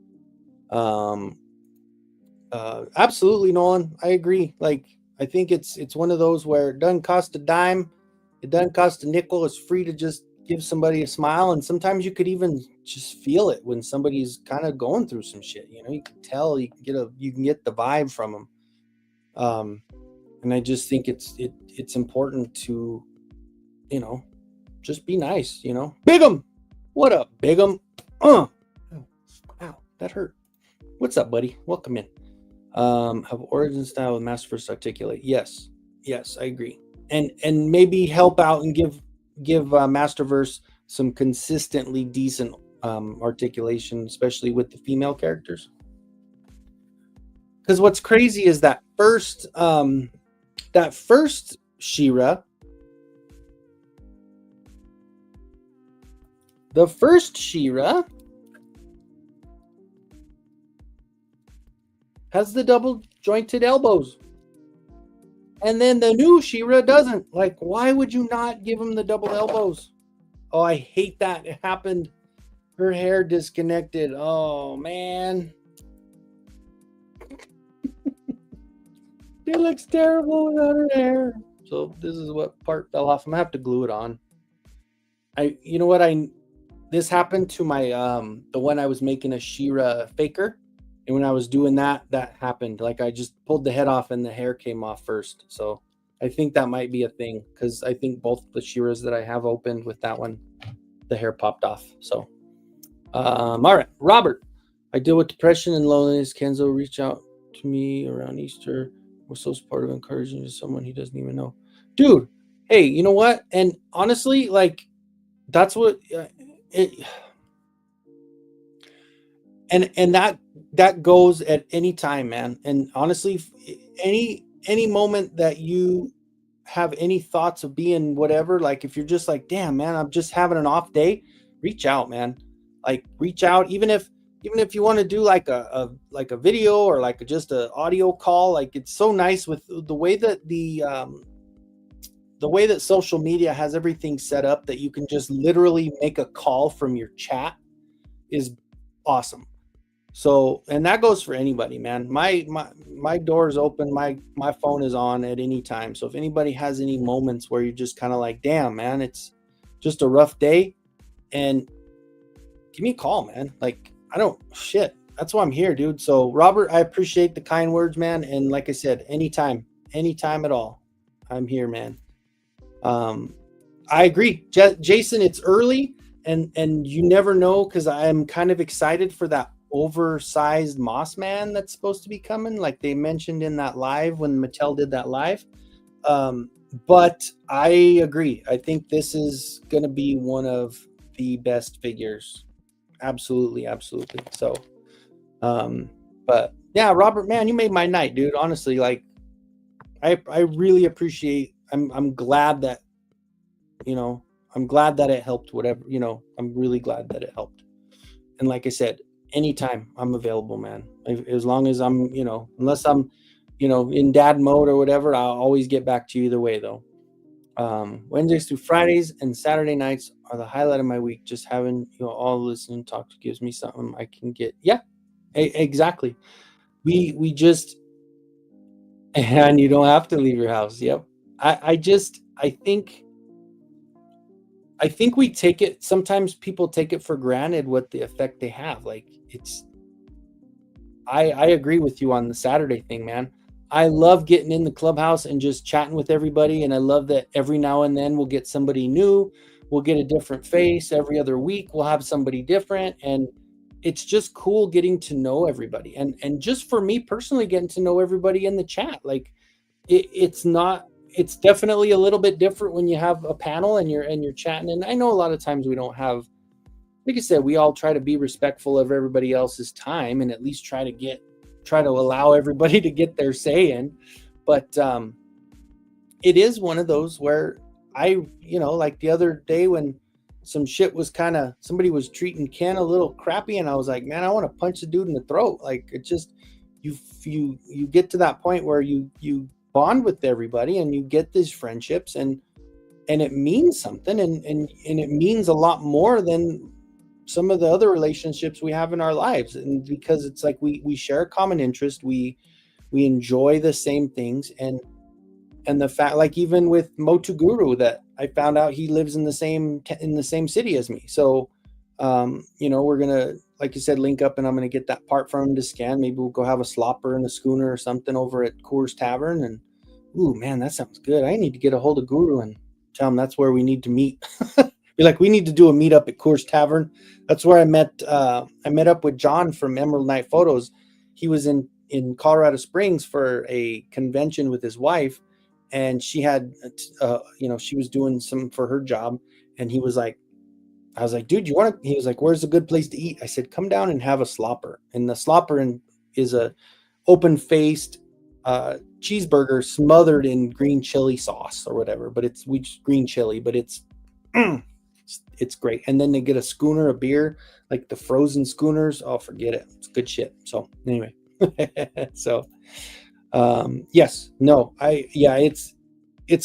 Absolutely, Nolan. I agree. Like I think it's one of those where it doesn't cost a dime, it doesn't cost a nickel. It's free to just give somebody a smile, and sometimes you could even just feel it when somebody's kind of going through some shit. You know, you can tell, you can get the vibe from them. And I just think it's important to, you know, just be nice. You know, Bigum, what up, Bigum? Ow, that hurt. What's up, buddy? Welcome in. Have origin style with Masterverse articulate. Yes, I agree. And maybe help out and give Masterverse some consistently decent articulation, especially with the female characters. Because what's crazy is that first She-Ra, has the double jointed elbows. And then the new She-Ra doesn't. Like, why would you not give him the double elbows? Oh, I hate that. It happened. Her hair disconnected. Oh, man. It looks terrible without her hair. So this is what part fell off. I'm going to have to glue it on. You know what? This happened to my, the one I was making a She-Ra faker. And when I was doing that happened. Like I just pulled the head off and the hair came off first. So I think that might be a thing because I think both the She-Ras that I have opened with that one, the hair popped off. So, all right, Robert. I deal with depression and loneliness. Kenzo reached out to me around Easter. We're so supportive, encouraging to someone he doesn't even know, dude. Hey, you know what? And honestly, like that's what it, and that goes at any time, man. And honestly, any moment that you have any thoughts of being whatever, like if you're just like, damn, man, I'm just having an off day, reach out, man. Like reach out, even if you want to do like a video or like just a audio call. Like it's so nice with the way that the way that social media has everything set up that you can just literally make a call from your chat is awesome. So, and that goes for anybody, man. My door is open. My phone is on at any time. So if anybody has any moments where you're just kind of like, damn, man, it's just a rough day, and give me a call, man. Like I don't shit. That's why I'm here, dude. So Robert, I appreciate the kind words, man. And like I said, anytime at all, I'm here, man. I agree, Jason. It's early, and you never know, because I'm kind of excited for that oversized Moss Man that's supposed to be coming, like they mentioned in that live when Mattel did that live. But I agree. I think this is going to be one of the best figures. Absolutely. So, but yeah, Robert, man, you made my night, dude. Honestly, like I really appreciate. I'm glad that, I'm glad that it helped. Whatever, I'm really glad that it helped. And like I said, anytime I'm available, man. As long as I'm, unless I'm, in dad mode or whatever, I'll always get back to you either way, though. Wednesdays through Fridays and Saturday nights are the highlight of my week. Just having all listen and talk to gives me something I can get. Yeah, exactly. We just, and you don't have to leave your house. Yep. I think we take it, sometimes people take it for granted what the effect they have. Like I agree with you on the Saturday thing, man. I love getting in the clubhouse and just chatting with everybody. And I love that every now and then we'll get somebody new. We'll get a different face every other week. We'll have somebody different. And it's just cool getting to know everybody. And just for me personally, getting to know everybody in the chat. Like it's definitely a little bit different when you have a panel and you're chatting. And I know a lot of times we don't have, like I said, we all try to be respectful of everybody else's time and at least try to allow everybody to get their say in. But it is one of those where like the other day when some shit was somebody was treating Ken a little crappy, and I was like, man, I want to punch the dude in the throat. Like it just, you get to that point where you bond with everybody and you get these friendships, and it means something, and it means a lot more than some of the other relationships we have in our lives. And because it's like we share a common interest, we enjoy the same things, and the fact, like even with Motu Guru, that I found out he lives in the same city as me. So we're gonna, like you said, link up, and I'm gonna get that part from him to scan. Maybe we'll go have a slopper and a schooner or something over at Coors Tavern. And ooh, man, that sounds good. I need to get a hold of Guru and tell him that's where we need to meet. Be like, we need to do a meetup at Coors Tavern. That's where I met up with John from Emerald Night Photos. He was in Colorado Springs for a convention with his wife, and she had she was doing some for her job, and I was like, dude, you want to? He was like, where's a good place to eat? I said, come down and have a slopper. And the slopper is a open-faced cheeseburger smothered in green chili sauce or whatever, but it's green chili, but it's great. And then they get a schooner of beer, like the frozen schooners. Oh, forget it. It's good shit. So anyway, so yes, no, it's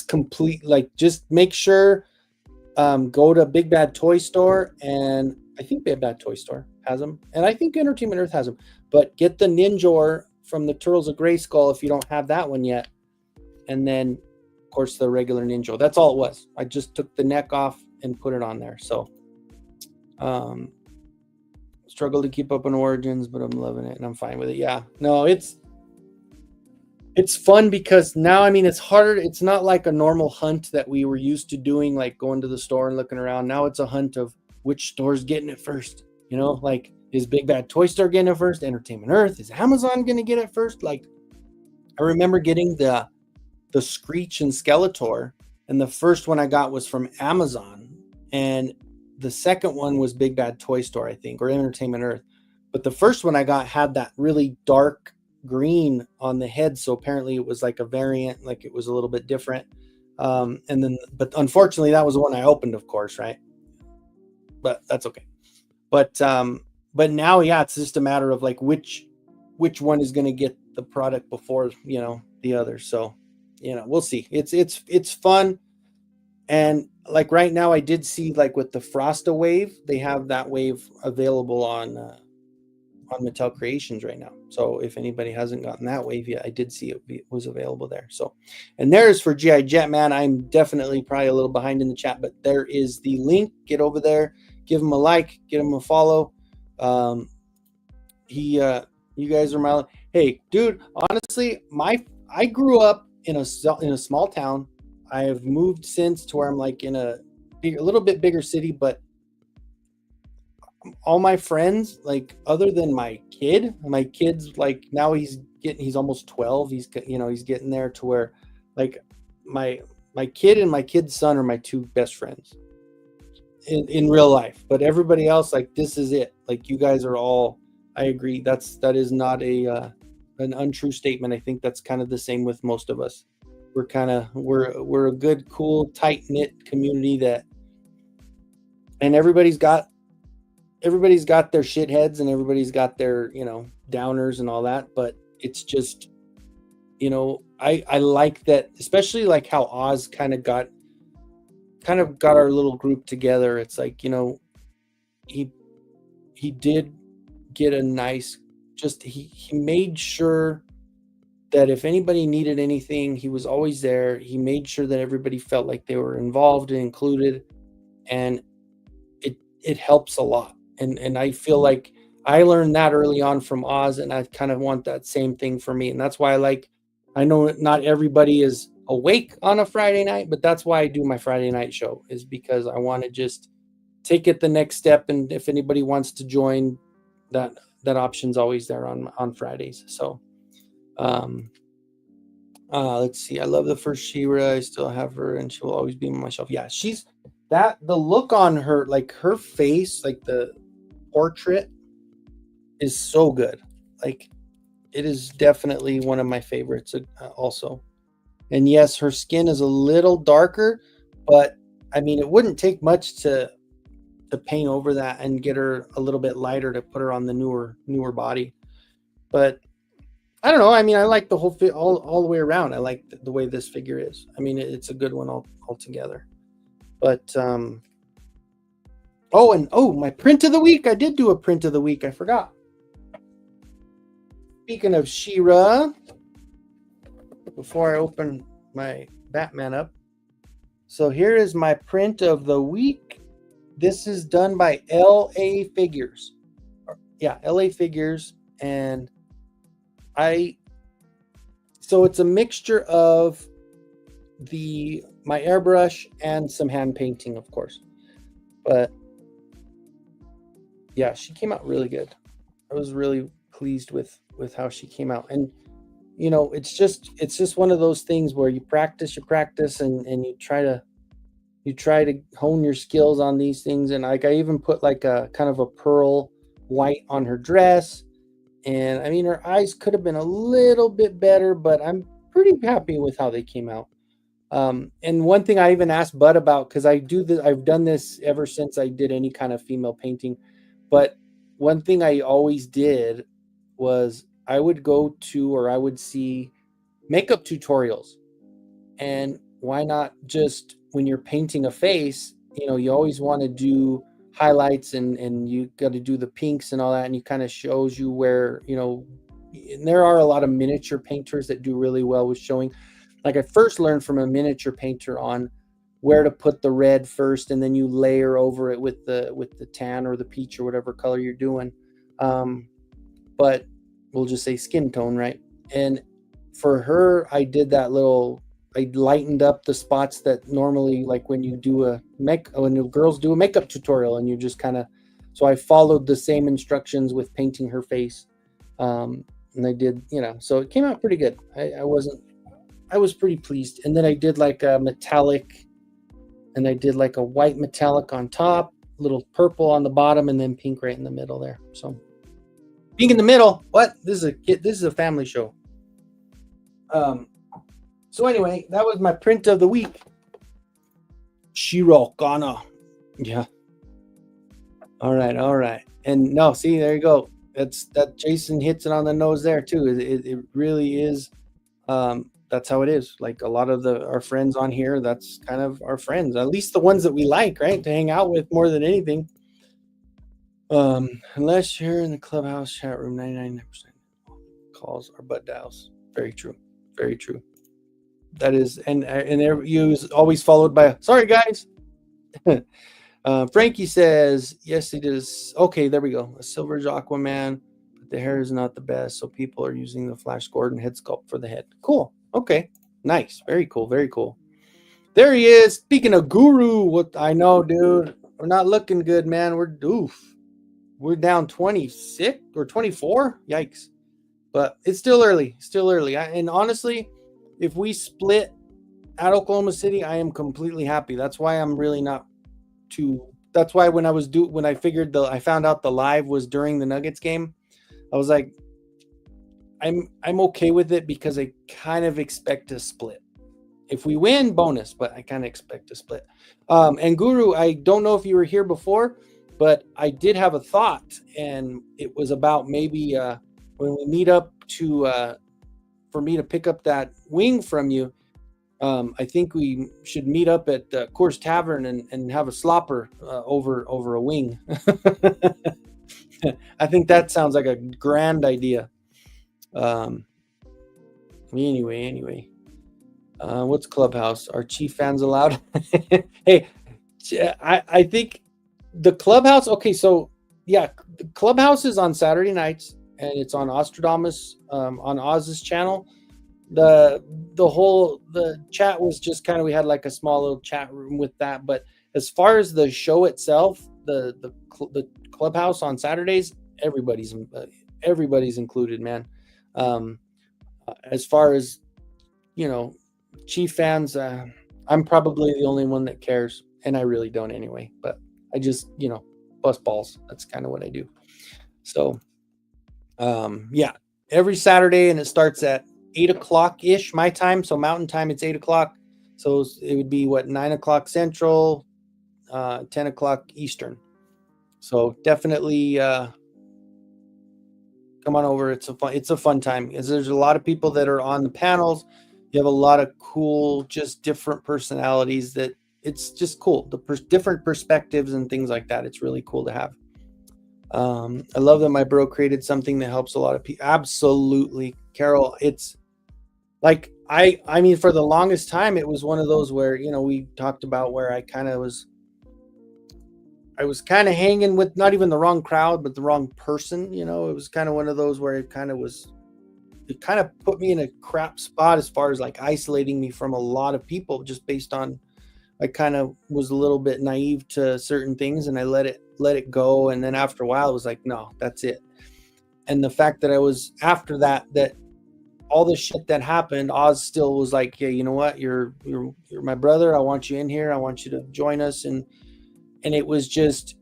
complete. Like just make sure, go to Big Bad Toy Store, and I think Big Bad Toy Store has them, and I think Entertainment Earth has them, but get the Ninjor from the Turtles of Grayskull if you don't have that one yet. And then of course the regular Ninja. That's all it was. I just took the neck off and put it on there. So struggle to keep up on Origins, but I'm loving it and I'm fine with it. Yeah, no, it's fun because now, I mean, it's harder. It's not like a normal hunt that we were used to doing, like going to the store and looking around. Now it's a hunt of which store's getting it first. Like, is Big Bad Toy Store getting it first? Entertainment Earth? Is Amazon going to get it first? Like, I remember getting the Screech and Skeletor, and the first one I got was from Amazon, and the second one was Big Bad Toy Store, I think, or Entertainment Earth. But the first one I got had that really dark green on the head, so apparently it was like a variant, like it was a little bit different. And then, but unfortunately, that was the one I opened, of course, right? But that's okay. But now, yeah, it's just a matter of like which one is going to get the product before the other. So we'll see. It's fun. And like right now, I did see like with the Frosta wave, they have that wave available on Mattel Creations right now. So if anybody hasn't gotten that wave yet, I did see it was available there. So, and there's for GI Jetman. I'm definitely probably a little behind in the chat, but there is the link. Get over there, give him a like, get him a follow. You guys are my, hey, dude. Honestly, I grew up in a small town. I have moved since to where I'm like in a little bit bigger city, but all my friends, like other than my kid's like now he's almost 12. He's getting there to where like my kid and my kid's son are my two best friends in real life. But everybody else, like this is it. Like you guys are all, I agree. That is not an untrue statement. I think that's kind of the same with most of us. We're a good, cool, tight knit community and everybody's got their shitheads and everybody's got their, downers and all that. But it's just, I like that, especially like how Oz kind of got our little group together. It's like, he did get a nice, he made sure that if anybody needed anything, he was always there. He made sure that everybody felt like they were involved and included, and it helps a lot. And I feel like I learned that early on from Oz, and I kind of want that same thing for me. And that's why I know not everybody is awake on a Friday night, but that's why I do my Friday night show, is because I want to just take it the next step. And if anybody wants to join, that option's always there on Fridays. So let's see. I love the first She-Ra. I still have her, and she will always be on my shelf. Yeah, she's the look on her, like her face, like the portrait is so good. Like it is definitely one of my favorites also. And yes, her skin is a little darker, but I mean, it wouldn't take much to paint over that and get her a little bit lighter to put her on the newer body. But I don't know. I mean, I like the whole fit all the way around. I like the way this figure is. I mean, it's a good one altogether. But my print of the week. I did do a print of the week. I forgot. Speaking of She-Ra, before I open my Batman up, so here is my print of the week. This is done by LA Figures. Yeah, LA Figures, and so it's a mixture of my airbrush and some hand painting, of course. But yeah, she came out really good. I was really pleased with how she came out. And it's just one of those things where you practice and you try to hone your skills on these things. And like I even put like a kind of a pearl white on her dress. And I mean, her eyes could have been a little bit better, but I'm pretty happy with how they came out. And one thing I even asked Bud about, because I've done this ever since I did any kind of female painting. But one thing I always did was I would see makeup tutorials. And why not just when you're painting a face, you always want to do highlights and you got to do the pinks and all that, and it kind of shows you where, and there are a lot of miniature painters that do really well with showing. Like I first learned from a miniature painter on where to put the red first, and then you layer over it with the tan or the peach or whatever color you're doing. But we'll just say skin tone, right? And for her, I did that I lightened up the spots that normally, like when girls do a makeup tutorial, and you just so I followed the same instructions with painting her face. and I did, so it came out pretty good. I was pretty pleased. And then I did like a metallic, and I did like a white metallic on top, little purple on the bottom, and then pink right in the middle there. So pink in the middle. What? This is a family show. So anyway, that was my print of the week. Shirokana. Yeah. All right. And no, see, there you go. That Jason hits it on the nose there too. It really is. That's how it is. Like a lot of our friends on here, that's kind of our friends, at least the ones that we like, right? To hang out with more than anything. Unless you're in the clubhouse chat room, 99% calls are butt dials. Very true. Very true. That is, and you always followed by sorry guys. Frankie says yes, it is. Okay, there we go. A Silver's Aquaman, but the hair is not the best, so people are using the Flash Gordon head sculpt for the head. Cool. Okay, nice. Very cool. Very cool. There he is. Speaking of Guru, what I know, dude, we're not looking good, man. We're down 26 or 24. Yikes! But it's still early. And honestly, if we split at Oklahoma City, I am completely happy. That's why I'm really not too. That's why when I found out the live was during the Nuggets game, I was like, I'm okay with it because I kind of expect to split. If we win, bonus, but I kind of expect to split. And Guru, I don't know if you were here before, but I did have a thought, and it was about maybe when we meet up for me to pick up that wing from you. I think we should meet up at Coors Tavern and have a slopper over a wing. I think that sounds like a grand idea. Anyway, what's Clubhouse? Are Chief fans allowed? Hey, I think the Clubhouse. Okay, so yeah, the Clubhouse is on Saturday nights, and it's on Ostradamus on Oz's channel. The chat was just kind of, we had like a small little chat room with that, but as far as the show itself, the Clubhouse on Saturdays, everybody's included, man. As far as Chief fans, I'm probably the only one that cares, and I really don't anyway, but I just bust balls. That's kind of what I do. So yeah, every Saturday, and it starts at 8 o'clock ish my time, so Mountain Time, it's 8 o'clock, so it would be 9 o'clock Central, 10 o'clock Eastern. So definitely come on over. It's a fun time, because there's a lot of people that are on the panels. You have a lot of cool, just different personalities that it's just cool. Different perspectives and things like that. It's really cool to have. I love that my bro created something that helps a lot of people. Absolutely, Carol. It's like, I mean, for the longest time, it was one of those where, we talked about where I was kind of hanging with not even the wrong crowd, but the wrong person. It was kind of one of those where it kind of put me in a crap spot as far as like isolating me from a lot of people, just based on, I kind of was a little bit naive to certain things, and I let it go. And then after a while, it was like, no, that's it. And the fact that I was, after that all the shit that happened, Oz still was like, yeah, you know what? You're my brother. I want you in here. I want you to join us. And it was just,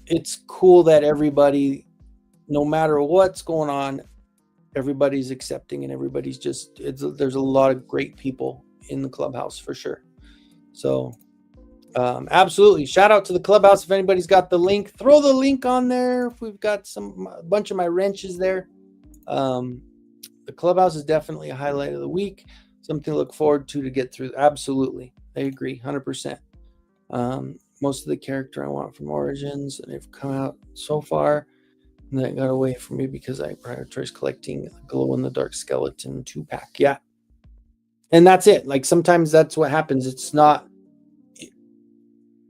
it's cool that everybody, no matter what's going on, everybody's accepting, and everybody's just, there's a lot of great people in the Clubhouse for sure. So absolutely, shout out to the Clubhouse. If anybody's got the link, throw the link on there. If we've got a bunch of my wrenches there. The Clubhouse is definitely a highlight of the week, something to look forward to get through. Absolutely, I agree 100%. Most of the character I want from Origins, and they've come out so far, and that got away from me because I prioritized collecting a glow-in-the-dark skeleton 2-pack. Yeah, and that's it. Like, sometimes that's what happens. It's not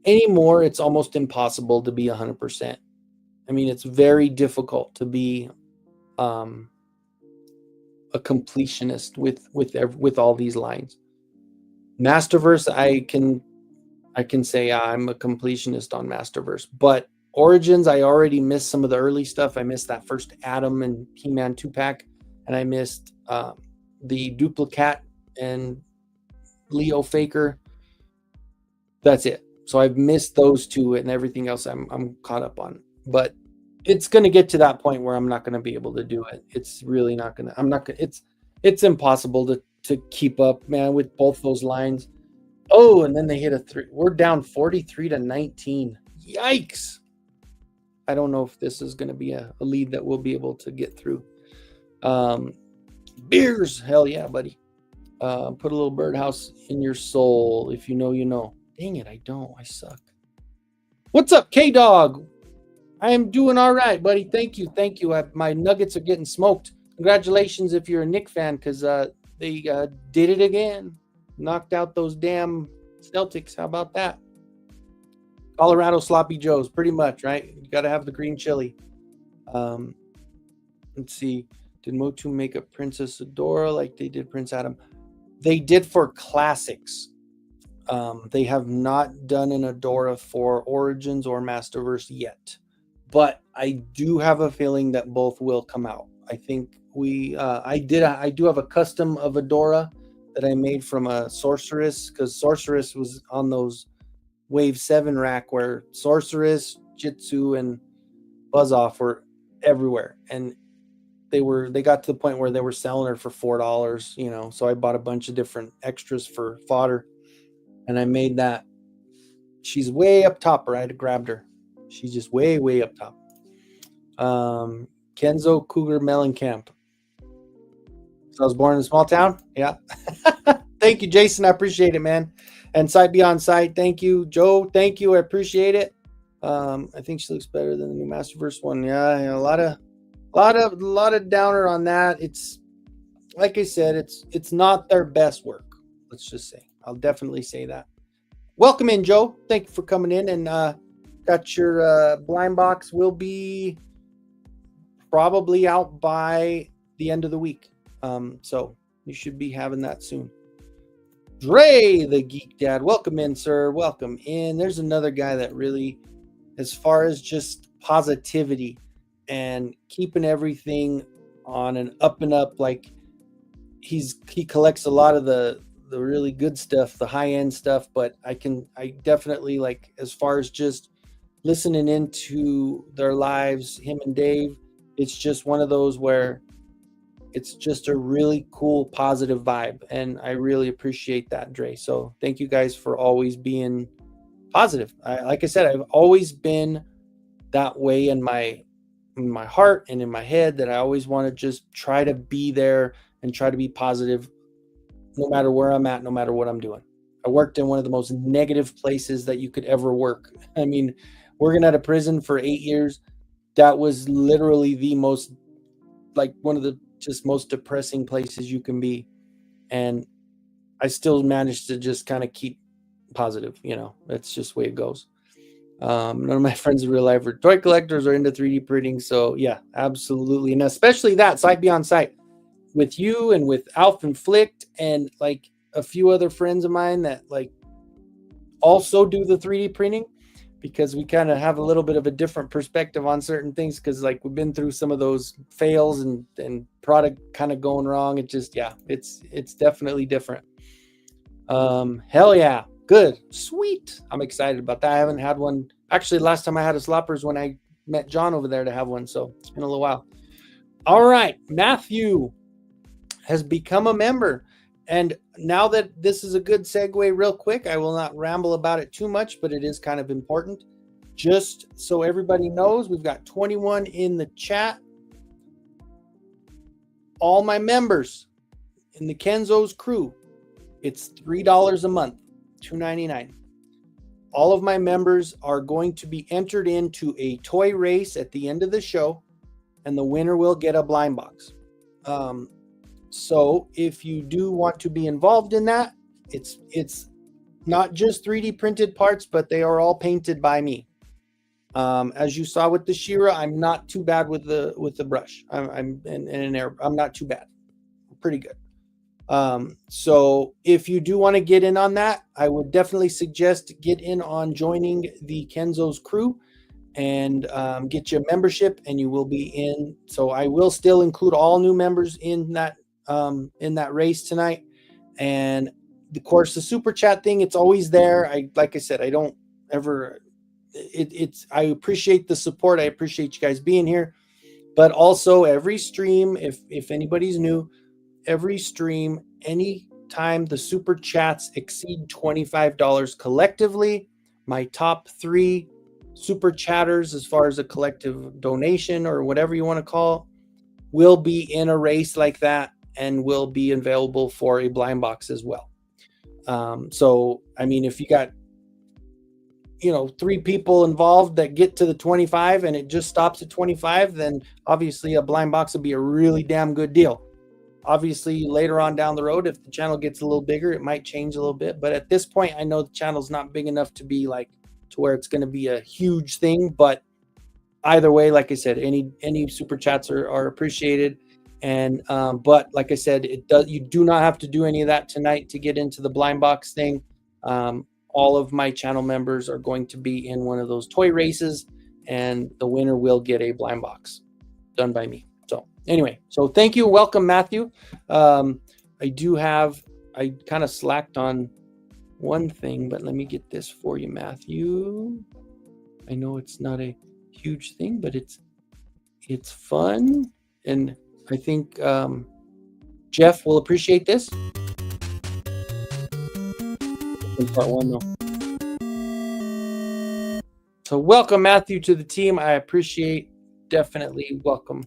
anymore. It's almost impossible to be 100%. I mean, it's very difficult to be a completionist with all these lines. Masterverse, I can say I'm a completionist on Masterverse, but Origins, I already missed some of the early stuff. I missed that first Adam and He-Man 2-pack, and I missed the Duplicate and Leo Faker. That's it. So I've missed those two, and everything else I'm caught up on. But it's going to get to that point where I'm not going to be able to do it. It's really not going to. I'm not going. It's impossible to keep up, man, with both those lines. Oh, and then they hit a 3. We're down 43-19. Yikes! I don't know if this is going to be a lead that we'll be able to get through. Beers, hell yeah, buddy. Put a little birdhouse in your soul. If you know, you know. Dang it, I don't. I suck. What's up, K-Dog? I am doing all right, buddy. Thank you. My Nuggets are getting smoked. Congratulations if you're a Knick fan, because they did it again. Knocked out those damn Celtics. How about that? Colorado Sloppy Joes, pretty much, right? You got to have the green chili. Let's see. Did Motu make a Princess Adora like they did Prince Adam? They did for classics. They have not done an Adora for Origins or Masterverse yet, but I do have a feeling that both will come out. I think I do have a custom of Adora that I made from a Sorceress, because Sorceress was on those Wave 7 rack where Sorceress, Jitsu, and Buzz-Off were everywhere, and they got to the point where they were selling her for $4, so I bought a bunch of different extras for fodder. And I made that. She's way up top, right? I grabbed her. She's just way, way up top. Kenzo Cougar Mellencamp. So I was born in a small town? Yeah. Thank you, Jason. I appreciate it, man. And Sight Beyond Sight, thank you. Joe, thank you. I appreciate it. I think she looks better than the new Masterverse one. Yeah, a lot of downer on that. It's like I said, it's not their best work. Let's just say. I'll definitely say that. Welcome in, Joe. Thank you for coming in, and got your blind box. Will be probably out by the end of the week. So you should be having that soon. Dre, the Geek Dad. Welcome in, sir. Welcome in. There's another guy that really, as far as just positivity and keeping everything on an up and up, like he collects a lot of the really good stuff, the high-end stuff, but I definitely, like, as far as just listening into their lives, him and Dave, it's just one of those where it's just a really cool, positive vibe, and I really appreciate that, Dre. So thank you guys for always being positive. Like I said, I've always been that way in my heart and in my head, that I always want to just try to be there and try to be positive no matter where I'm at, no matter what I'm doing. I worked in one of the most negative places that you could ever work. I mean, working at a prison for 8 years, that was literally the most, like, one of the just most depressing places you can be. And I still managed to just kind of keep positive, that's just the way it goes. None of my friends in real life are toy collectors or into 3D printing. So yeah, absolutely. And especially that Sight Beyond Sight with you and with Alf Inflict and like a few other friends of mine that like also do the 3D printing, because we kind of have a little bit of a different perspective on certain things, because like we've been through some of those fails and product kind of going wrong. It just, yeah, it's definitely different. Hell yeah. Good. Sweet. I'm excited about that. I haven't had one. Actually, last time I had a Sloppers when I met John over there to have one. So it's been a little while. All right. Matthew has become a member. And now that this is a good segue real quick, I will not ramble about it too much, but it is kind of important. Just so everybody knows, we've got 21 in the chat. All my members in the Kenzo's crew, it's $3 a month, $2.99. All of my members are going to be entered into a toy race at the end of the show, and the winner will get a blind box. So if you do want to be involved in that, it's not just 3D printed parts, but they are all painted by me. As you saw with the She-Ra, I'm not too bad with the brush. I'm not too bad. Pretty good. So if you do want to get in on that, I would definitely suggest get in on joining the Kenzo's crew and get you a membership, and you will be in. So I will still include all new members in that race tonight. And of course, the super chat thing, it's always there. Like I said, I don't ever. I appreciate the support. I appreciate you guys being here. But also every stream, if anybody's new, every stream, any time the super chats exceed $25 collectively, my top 3 super chatters, as far as a collective donation or whatever you want to call, will be in a race like that and will be available for a blind box as well. So, I mean, if you got 3 people involved that get to the 25 and it just stops at 25, then obviously a blind box would be a really damn good deal. Obviously, later on down the road, if the channel gets a little bigger, it might change a little bit. But at this point, I know the channel's not big enough to be to where it's going to be a huge thing. But either way, like I said, any super chats are appreciated. And but like I said, you do not have to do any of that tonight to get into the blind box thing. All of my channel members are going to be in one of those toy races, and the winner will get a blind box done by me. So anyway, so thank you. Welcome, Matthew. I kind of slacked on one thing, but let me get this for you, Matthew. I know it's not a huge thing, but it's fun. And I think Jeff will appreciate this. Part 1 though. So welcome, Matthew, to the team. I appreciate, definitely welcome.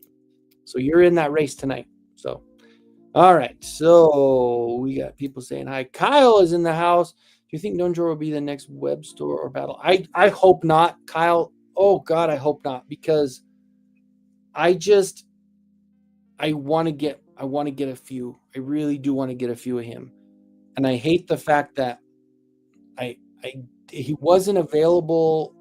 So you're in that race tonight. So all right, so we got people saying hi. Kyle is in the house. Do you think Donjor will be the next web store or battle? I hope not, Kyle. Oh God, I hope not, because I want to get a few. I really do want to get a few of him. And I hate the fact that he wasn't available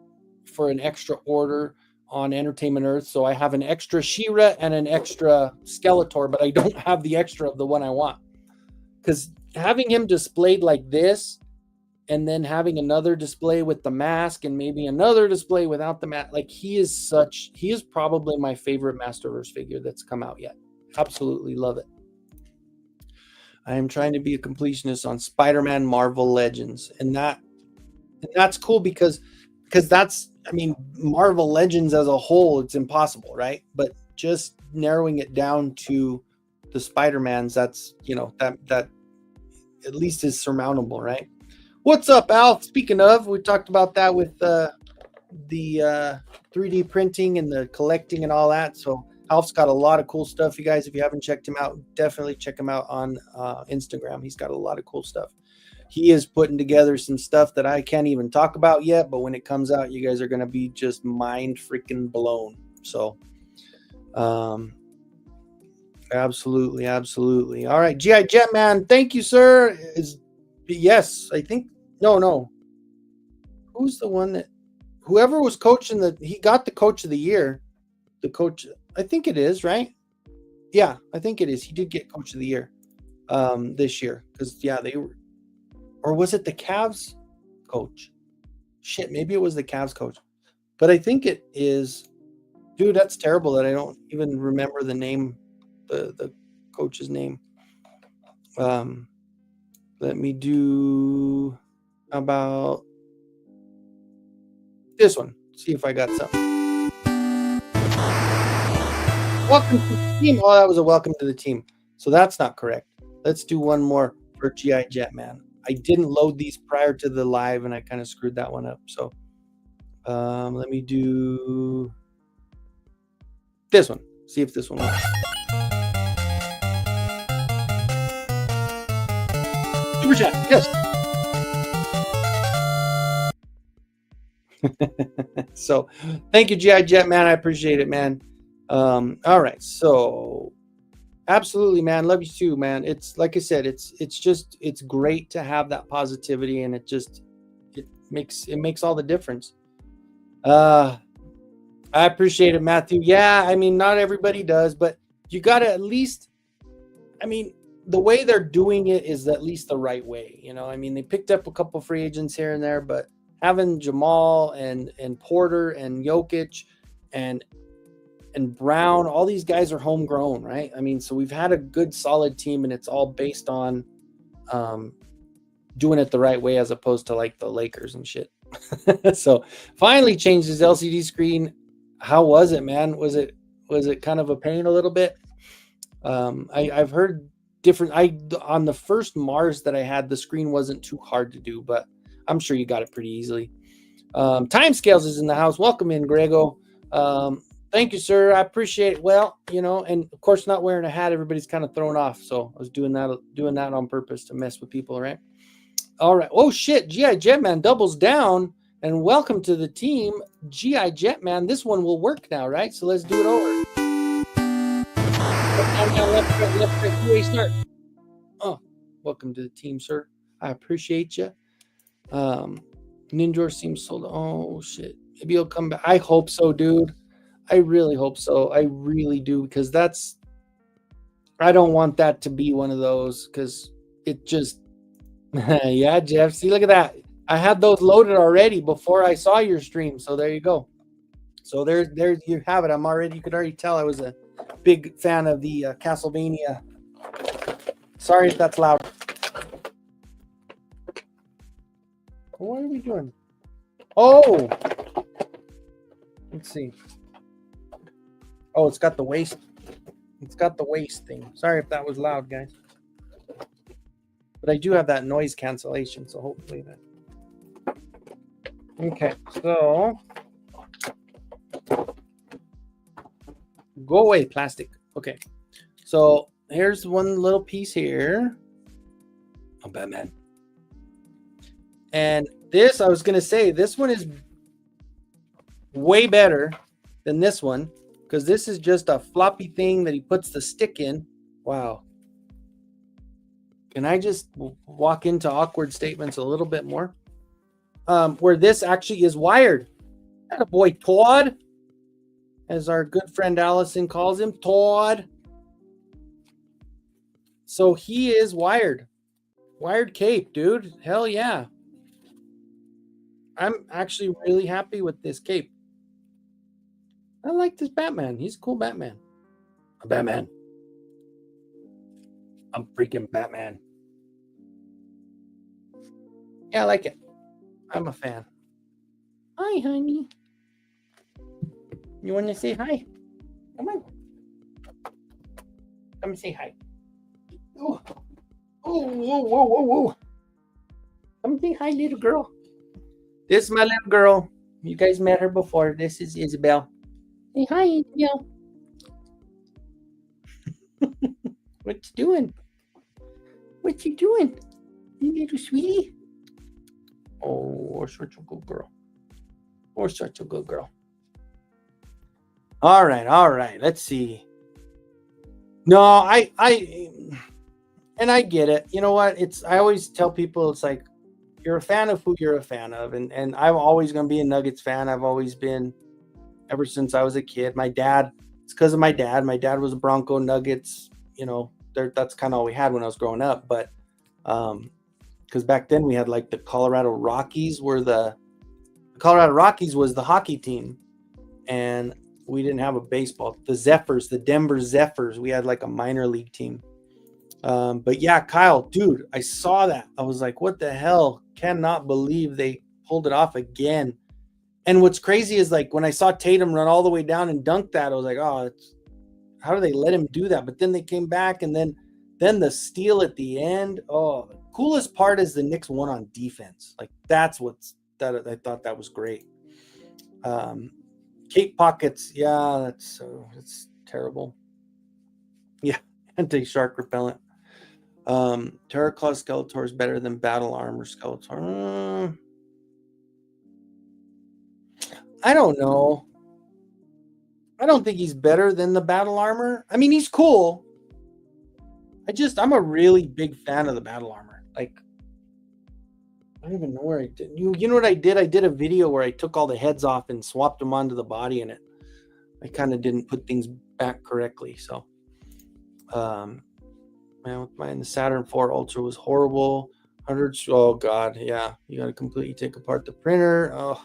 for an extra order on Entertainment Earth. So I have an extra She-Ra and an extra Skeletor, but I don't have the extra of the one I want. Because having him displayed like this, and then having another display with the mask and maybe another display without the mask, he is probably my favorite Masterverse figure that's come out yet. Absolutely love it. I am trying to be a completionist on Spider-Man Marvel Legends, and that's cool because that's, I mean, Marvel Legends as a whole, it's impossible, right? But just narrowing it down to the Spider-Mans, that's, that at least is surmountable, right? What's up, Al? Speaking of, we talked about that with the 3D printing and the collecting and all that. So Alf's got a lot of cool stuff. You guys, if you haven't checked him out, definitely check him out on Instagram. He's got a lot of cool stuff. He is putting together some stuff that I can't even talk about yet, but when it comes out, you guys are going to be just mind freaking blown. So, absolutely. All right, GI Jetman, thank you, sir. Yes, I think, no. Who's the one that, whoever was coaching he got the coach of the year. The coach, I think it is, right? Yeah, I think it is. He did get coach of the year this year, because they were, or was it the Cavs coach? Shit, maybe it was the Cavs coach. But I think it is. Dude, that's terrible that I don't even remember the name, the coach's name. Let me do about this one. See if I got something. Welcome to the team. Oh, that was a welcome to the team. So that's not correct. Let's do one more for GI Jetman. I didn't load these prior to the live, and I kind of screwed that one up. So let me do this one. See if this one works. Super chat, yes. So thank you, GI Jetman. I appreciate it, man. All right, so absolutely, man. Love you too, man. It's like I said, it's great to have that positivity, and it makes all the difference. I appreciate it, Matthew. Yeah, I mean, not everybody does, but you got to at least, I mean, the way they're doing it is at least the right way. I mean, they picked up a couple free agents here and there, but having Jamal and Porter and Jokic and Brown, all these guys are homegrown, right? I mean, so we've had a good solid team, and it's all based on doing it the right way as opposed to like the Lakers and shit. So finally changed his LCD screen. How was it, man? Was it kind of a pain a little bit? I've heard different. On the first Mars that I had, the screen wasn't too hard to do, but I'm sure you got it pretty easily. Timescales is in the house. Welcome in, Grego. Thank you, sir. I appreciate it. Well, you know, and of course, not wearing a hat, everybody's kind of thrown off. So I was doing that on purpose to mess with people, right? All right. Oh shit, GI Jetman doubles down, and welcome to the team, GI Jetman. This one will work now, right? So let's do it over. Left, right, start. Oh, welcome to the team, sir. I appreciate you. Ninjor seems sold. Oh shit, maybe he'll come back. I hope so, dude. I really hope so. I really do, because I don't want that to be one of those, because it just, yeah, Jeff. See, look at that. I had those loaded already before I saw your stream. So there you go. So there you have it. You could already tell I was a big fan of the Castlevania. Sorry if that's loud. What are we doing? Oh, let's see. Oh, it's got the waist. It's got the waist thing. Sorry if that was loud, guys. But I do have that noise cancellation, so hopefully that. Okay, so go away, plastic. Okay, so here's one little piece here. Oh, Batman. And this, I was going to say, this one is way better than this one, because this is just a floppy thing that he puts the stick in. Wow. Can I just walk into awkward statements a little bit more? Where this actually is wired. That boy Todd, as our good friend Allison calls him, Todd. So he is wired. Wired cape, dude. Hell yeah. I'm actually really happy with this cape. I like this Batman. He's a cool Batman. A Batman. I'm freaking Batman. Yeah, I like it. I'm a fan. Hi, honey. You want to say hi? Come on. Come say hi. Oh, whoa. Come say hi, little girl. This is my little girl. You guys met her before. This is Isabel. Say hi, Isabel. What you doing? What you doing? You little sweetie? Oh, such a good girl. Oh, such a good girl. All right. Let's see. No, I get it. You know what? I always tell people, it's like, you're a fan of who you're a fan of. And I'm always going to be a Nuggets fan. I've always been, ever since I was a kid. My dad, it's because of my dad. My dad was a Bronco, Nuggets. You know, that's kind of all we had when I was growing up. But because back then we had like the Colorado Rockies was the hockey team. And we didn't have a baseball. The Denver Zephyrs, we had like a minor league team. But yeah, Kyle, dude, I saw that. I was like, what the hell? Cannot believe they pulled it off again. And what's crazy is, like, when I saw Tatum run all the way down and dunk that, I was like, oh, how do they let him do that? But then they came back, and then the steal at the end. Oh, the coolest part is the Knicks won on defense. Like, I thought that was great. Cape pockets, yeah, that's terrible. Yeah, anti-shark repellent. Terraclaw Skeletor is better than Battle Armor Skeletor. I don't know. I don't think he's better than the Battle Armor. I mean, he's cool. I'm a really big fan of the Battle Armor. Like, I don't even know where I did. You know what I did? I did a video where I took all the heads off and swapped them onto the body, and I kind of didn't put things back correctly. So, man, with the Saturn IV Ultra was horrible. Hundreds. Oh God, yeah. You got to completely take apart the printer. Oh,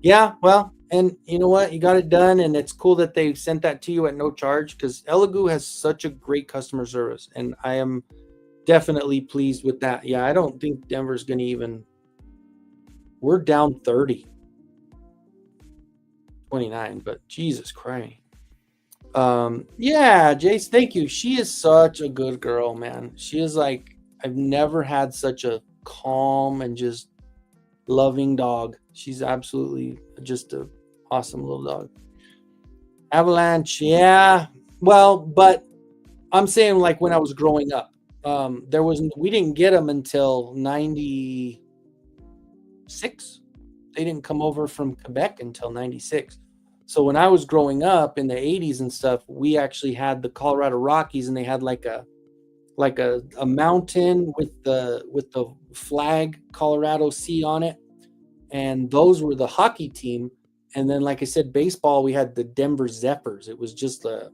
yeah. Well, and you know what? You got it done, and it's cool that they sent that to you at no charge because Elegoo has such a great customer service, and I am definitely pleased with that. Yeah, I don't think Denver's going to even. We're down 30, 29, but Jesus Christ. Yeah, Jace, thank you. She is such a good girl, man. She is like, I've never had such a calm and just loving dog. She's absolutely just a awesome little dog. Avalanche, yeah. Well, but I'm saying like when I was growing up, there was we didn't get them until 96. They didn't come over from Quebec until 96. So when I was growing up in the 80s and stuff, we actually had the Colorado Rockies, and they had like a mountain with the flag Colorado C on it, and those were the hockey team. And then, like I said, baseball, we had the Denver Zephyrs. It was just a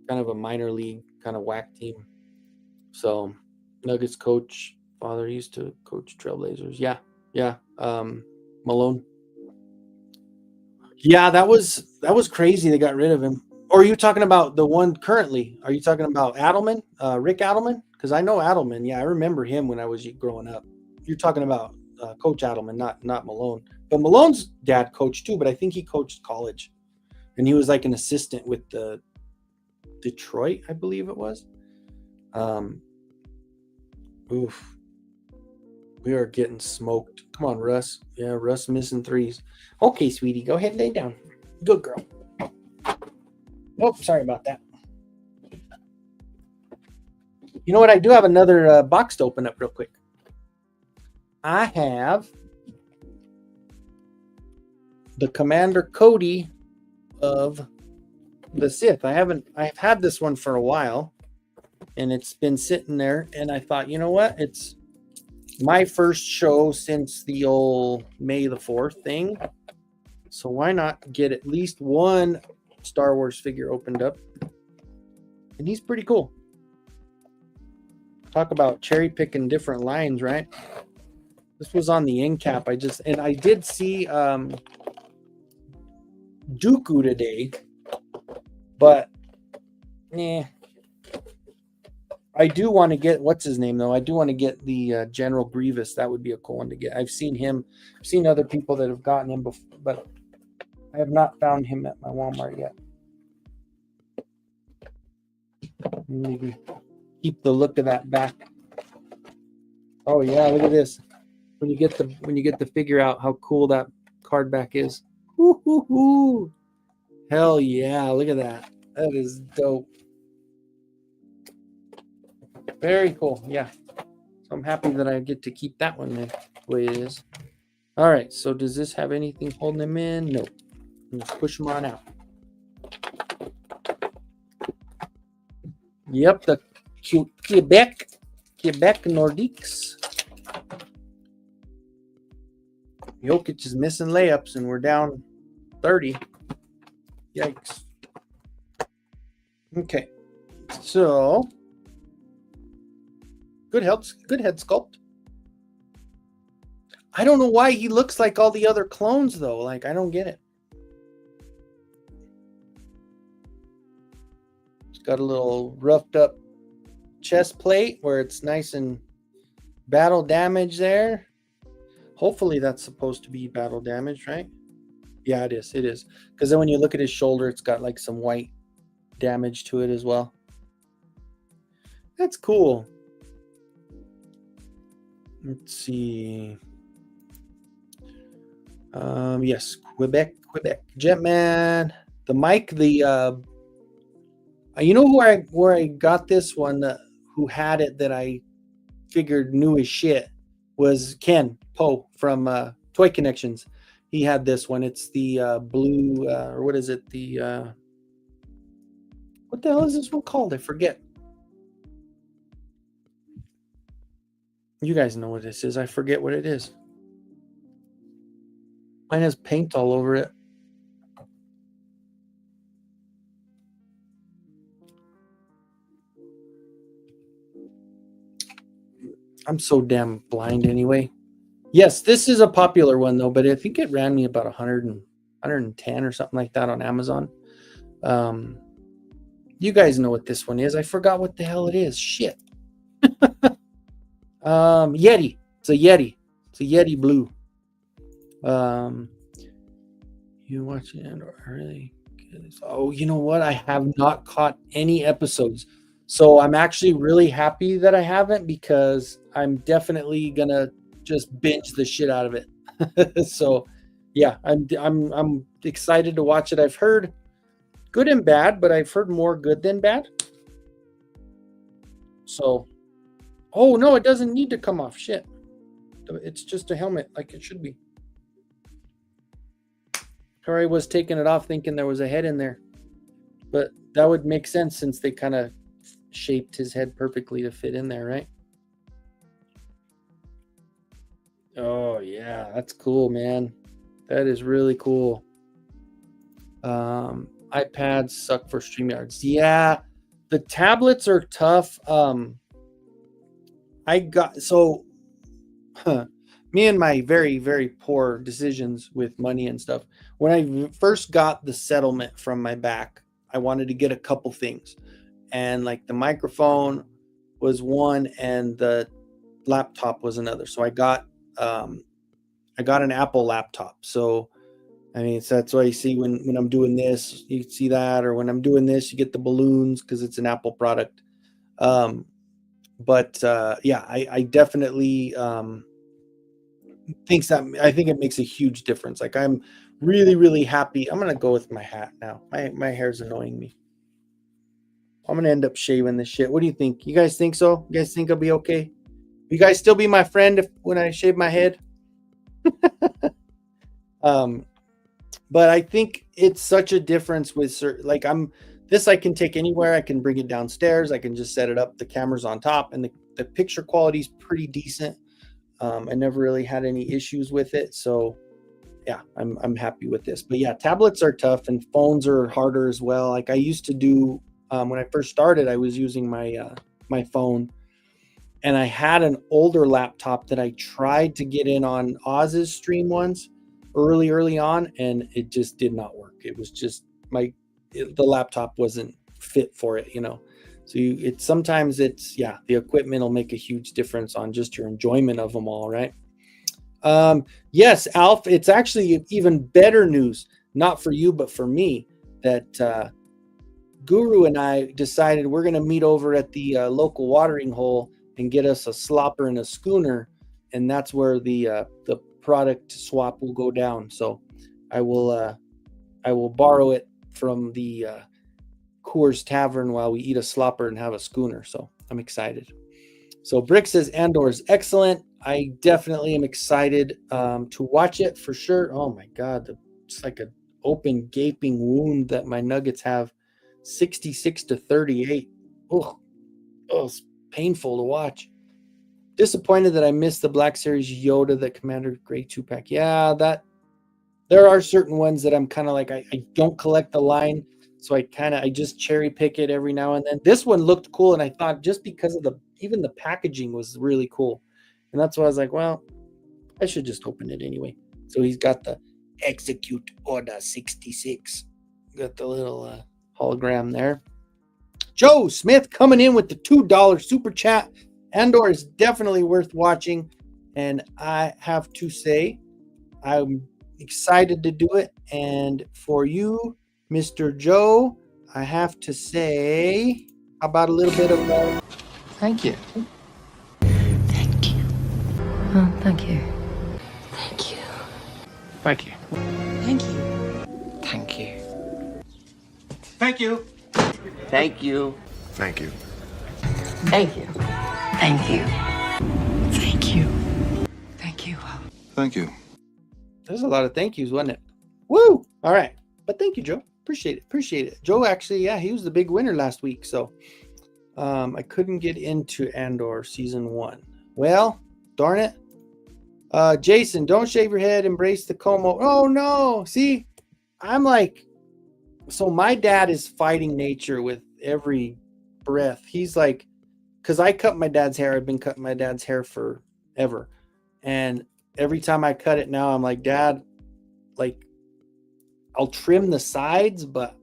kind of a minor league kind of whack team. So Nuggets coach, father used to coach Trailblazers. Yeah. Malone. Yeah, that was crazy. They got rid of him. Or are you talking about the one currently? Are you talking about Adelman, Rick Adelman? Because I know Adelman. Yeah, I remember him when I was growing up. You're talking about Coach Adelman, not Malone. But Malone's dad coached too. But I think he coached college, and he was like an assistant with the Detroit, I believe it was. Oof. We are getting smoked. Come on, Russ. Yeah, Russ missing threes. Okay, sweetie, go ahead and lay down. Good girl. Oh, sorry about that. You know what? I do have another box to open up real quick. I have the Commander Cody of the Sith. I've had this one for a while, and it's been sitting there, and I thought, you know what? It's my first show since the old May the 4th thing. So why not get at least one Star Wars figure opened up? And he's pretty cool. Talk about cherry picking different lines, right? This was on the end cap. I did see Dooku today, but I do want to get, what's his name though? I do want to get the General Grievous. That would be a cool one to get. I've seen him. I've seen other people that have gotten him before, but I have not found him at my Walmart yet. Maybe keep the look of that back. Oh yeah, look at this. When you get the figure out how cool that card back is. Woo-hoo-hoo. Hell yeah, look at that. That is dope. Very cool. Yeah. So I'm happy that I get to keep that one the way it is. All right. So does this have anything holding them in? No. Let's push them on out. Yep, the Quebec Nordiques. Jokic is missing layups, and we're down 30. Yikes. Okay. So good head sculpt. I don't know why he looks like all the other clones though. Like, I don't get it. It's got a little roughed up chest plate where it's nice and battle damage there. Hopefully that's supposed to be battle damage, right? Yeah, it is. It is. Because then when you look at his shoulder, it's got like some white damage to it as well. That's cool. Let's see. Yes, Quebec. Jetman. The mic, you know where I got this one, who had it that I figured knew his shit, was Ken Poe from Toy Connections. He had this one. It's the blue, or what is it? The what the hell is this one called? I forget. You guys know what this is. I forget what it is. Mine has paint all over it. I'm so damn blind anyway. Yes, this is a popular one though, but I think it ran me about 110 or something like that on Amazon. You guys know what this one is. I forgot what the hell it is. Shit. Yeti. It's a Yeti. It's a Yeti Blue. You watch it or really? Oh, you know what? I have not caught any episodes, so I'm actually really happy that I haven't, because I'm definitely gonna just binge the shit out of it. So, yeah, I'm excited to watch it. I've heard good and bad, but I've heard more good than bad. So, oh no, it doesn't need to come off. Shit, it's just a helmet like it should be. Or I was taking it off thinking there was a head in there, but that would make sense since they kind of shaped his head perfectly to fit in there, right? Oh yeah, that's cool, man. That is really cool. iPads suck for StreamYards. Yeah, the tablets are tough. Me and my very, very poor decisions with money and stuff. When I first got the settlement from my back, I wanted to get a couple things. And like the microphone was one and the laptop was another. So I got an Apple laptop. So I mean, so that's why you see when I'm doing this, you see that, or when I'm doing this, you get the balloons because it's an Apple product. Yeah, I definitely I think it makes a huge difference. Like I'm really, really happy. I'm gonna go with my hat now. My hair's annoying me. I'm gonna end up shaving this shit. What do you think? You guys think so? You guys think I'll be okay? You guys still be my friend when I shave my head? But I think it's such a difference with certain, like I can take anywhere. I can bring it downstairs. I can just set it up. The camera's on top, and the picture quality is pretty decent. I never really had any issues with it, so yeah, I'm happy with this. But yeah, tablets are tough, and phones are harder as well. Like I used to do when I first started, I was using my phone, and I had an older laptop that I tried to get in on Oz's stream once early on, and it just did not work. It was just the laptop wasn't fit for it, So sometimes the equipment will make a huge difference on just your enjoyment of them all, right? Yes, Alf, it's actually even better news, not for you, but for me, that Guru and I decided we're going to meet over at the local watering hole and get us a slopper and a schooner, and that's where the product swap will go down. So I will borrow it from the Coors Tavern while we eat a slopper and have a schooner. So I'm excited. So Brick says Andor is excellent. I definitely am excited to watch it for sure. Oh my God, it's like an open gaping wound that my Nuggets have. 66-38. Oh, it's painful to watch. Disappointed that I missed the Black Series Yoda that Commander Gray 2-pack. Yeah, there are certain ones that I'm kind of like, I don't collect the line, so I just cherry pick it every now and then. This one looked cool, and I thought just because of even the packaging was really cool, and that's why I was like, well, I should just open it anyway. So he's got the Execute Order 66. Got the little hologram there. Joe Smith coming in with the $2 super chat. Andor is definitely worth watching, and I have to say I'm excited to do it. And for you, Mr. Joe, I have to say, how about a little bit of Thank you. Thank you. Oh, thank you. Thank you. Thank you. Thank you. Thank you. Thank you. Thank you. Thank you. Thank you. Thank you. Thank you. Thank you. Thank you. There's a lot of thank yous, wasn't it? Woo! All right. But thank you, Joe. Appreciate it. Joe, actually, yeah, he was the big winner last week. So I couldn't get into Andor season 1. Well, darn it. Jason, don't shave your head. Embrace the Como. Oh, no. See, I'm like, so my dad is fighting nature with every breath. He's like, because I cut my dad's hair. I've been cutting my dad's hair forever. And every time I cut it now, I'm like, Dad, like, I'll trim the sides, but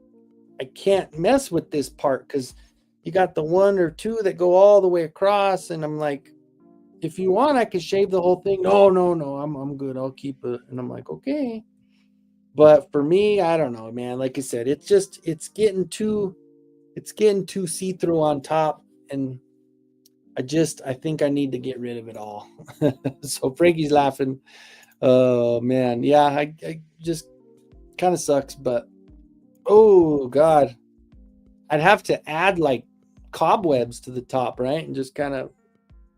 I can't mess with this part because you got the one or two that go all the way across. And I'm like, if you want, I can shave the whole thing. No, I'm good. I'll keep it. And I'm like, okay. But for me, I don't know, man. Like I said, it's getting too see-through on top. And I think I need to get rid of it all. So Frankie's laughing. Oh man. Yeah, I just kind of sucks, but oh God. I'd have to add like cobwebs to the top, right? And just kind of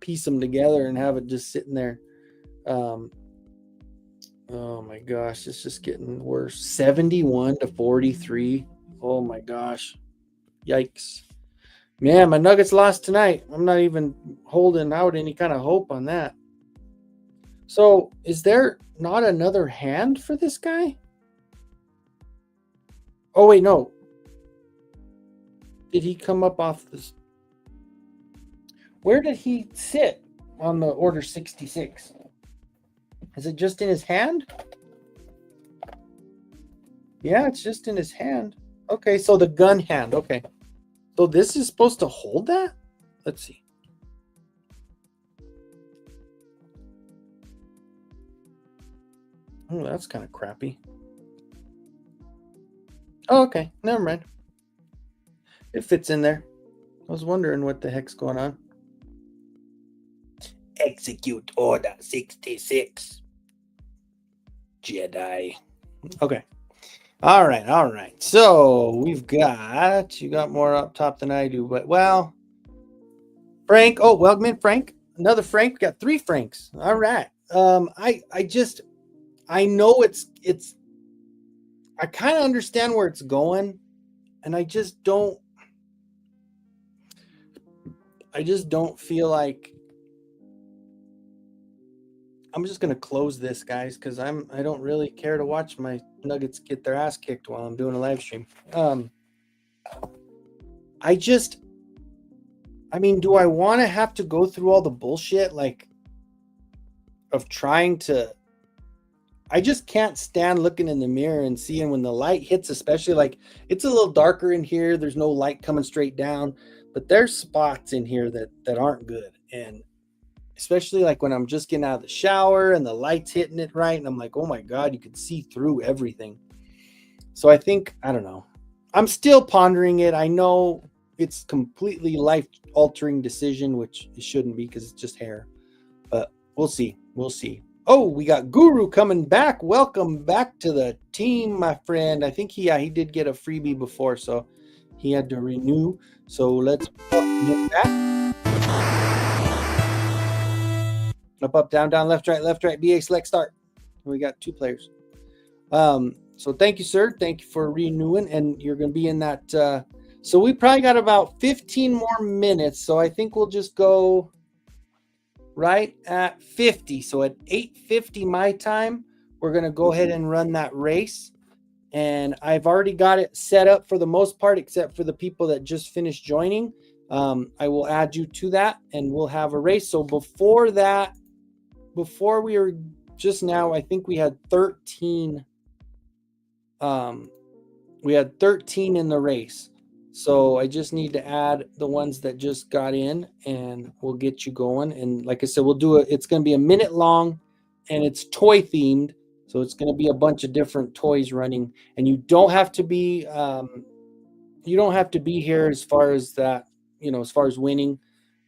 piece them together and have it just sitting there. Oh my gosh, it's just getting worse. 71-43. Oh my gosh. Yikes. Man, my Nuggets lost tonight. I'm not even holding out any kind of hope on that. So, is there not another hand for this guy? Oh, wait, no. Did he come up off this? Where did he sit on the order 66? Is it just in his hand? Yeah, it's just in his hand. Okay, so the gun hand. Okay. So this is supposed to hold that? Let's see. Oh, that's kind of crappy. Oh, okay. Never mind. It fits in there. I was wondering what the heck's going on. Execute order 66. Jedi. Okay. All right. So you got more up top than I do, but well, Frank. Oh, welcome in, Frank. Another Frank. We got 3 Franks. All right. I know it's. I kind of understand where it's going, and I just don't feel like. I'm just gonna close this, guys, because I don't really care to watch my Nuggets get their ass kicked while I'm doing a live stream. Do I want to have to go through all the bullshit like of trying to? I just can't stand looking in the mirror and seeing when the light hits, especially like it's a little darker in here. There's no light coming straight down, but there's spots in here that aren't good. And especially like when I'm just getting out of the shower and the light's hitting it right. And I'm like, oh my God, you can see through everything. So I don't know. I'm still pondering it. I know it's completely life-altering decision, which it shouldn't be because it's just hair. But we'll see. Oh, we got Guru coming back. Welcome back to the team, my friend. I think he did get a freebie before, so he had to renew. So let's welcome him back. Up, down, left, right, BA, select, start. We got 2 players. So thank you, sir. Thank you for renewing, and you're going to be in that. So we probably got about 15 more minutes, so I think we'll just go right at 50. So at 8:50 my time, we're going to go ahead and run that race. And I've already got it set up for the most part, except for the people that just finished joining. I will add you to that, and we'll have a race. So before we were just now, I think we had 13. We had 13 in the race. So I just need to add the ones that just got in, and we'll get you going. And like I said, it's going to be a minute long, and it's toy themed. So it's going to be a bunch of different toys running, and you don't have to be here as far as that, as far as winning.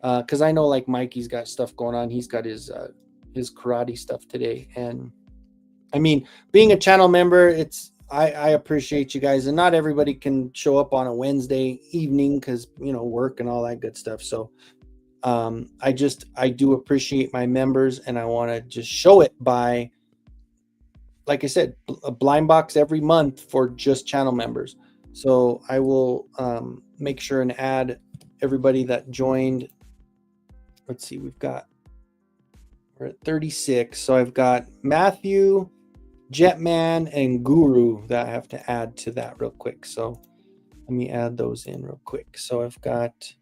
Cause I know like Mikey's got stuff going on. He's got his karate stuff today. And I mean, being a channel member, I appreciate you guys, and not everybody can show up on a Wednesday evening because work and all that good stuff. So I do appreciate my members, and I want to just show it by, like I said, a blind box every month for just channel members. So I will make sure and add everybody that joined. Let's see, we're at 36. So I've got Matthew, Jetman, and Guru that I have to add to that real quick. So let me add those in real quick. So I've got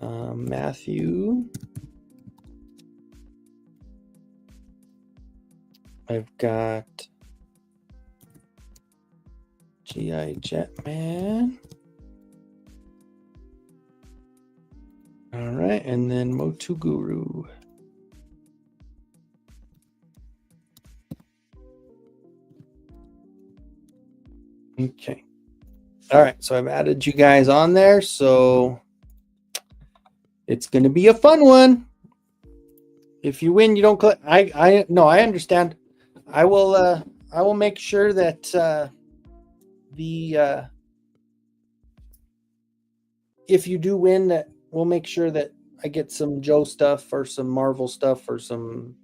Matthew. I've got GI Jetman. All right, and then Motu Guru. Okay. All right, so I've added you guys on there, so it's going to be a fun one. If you win, you don't click. I understand. I will make sure that if you do win, that we'll make sure that I get some Joe stuff or some Marvel stuff or some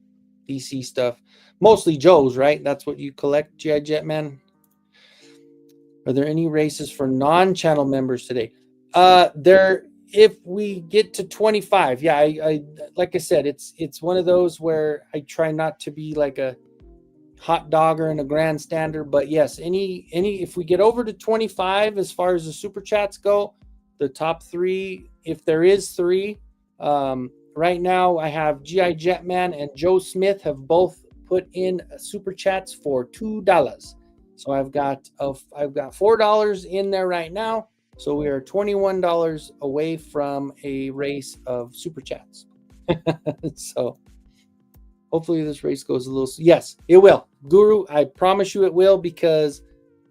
DC stuff. Mostly Joe's, right? That's what you collect, G.I. Jetman. Are there any races for non-channel members today? If we get to 25, yeah, I like I said, it's one of those where I try not to be like a hot dogger and a grandstander, but yes, any if we get over to 25 as far as the super chats go, the top 3, if there is 3, right now I have GI Jetman and Joe Smith have both put in super chats for $2. So I've got $4 in there right now. So we are $21 away from a race of super chats. So hopefully this race goes a little. Yes, it will. Guru, I promise you it will, because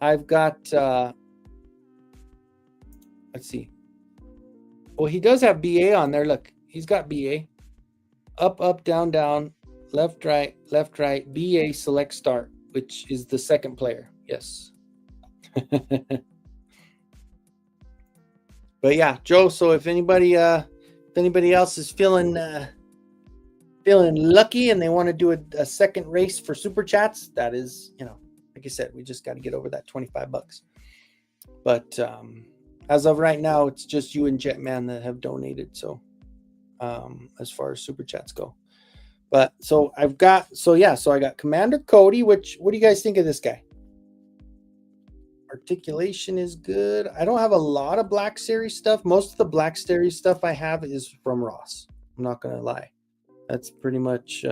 I've got, let's see. Well, he does have BA on there. Look, he's got BA. Up, up, down, down, left, right, BA, select, start, which is the second player. Yes. But yeah, Joe, so if anybody else is feeling lucky and they want to do a second race for super chats, that is, like I said, we just got to get over that $25. But as of right now, it's just you and Jetman that have donated. So as far as super chats go, but so I got Commander Cody. What do you guys think of this guy? Articulation is good. I don't have a lot of Black Series stuff. Most of the Black Series stuff I have is from Ross. I'm not gonna lie. That's pretty much.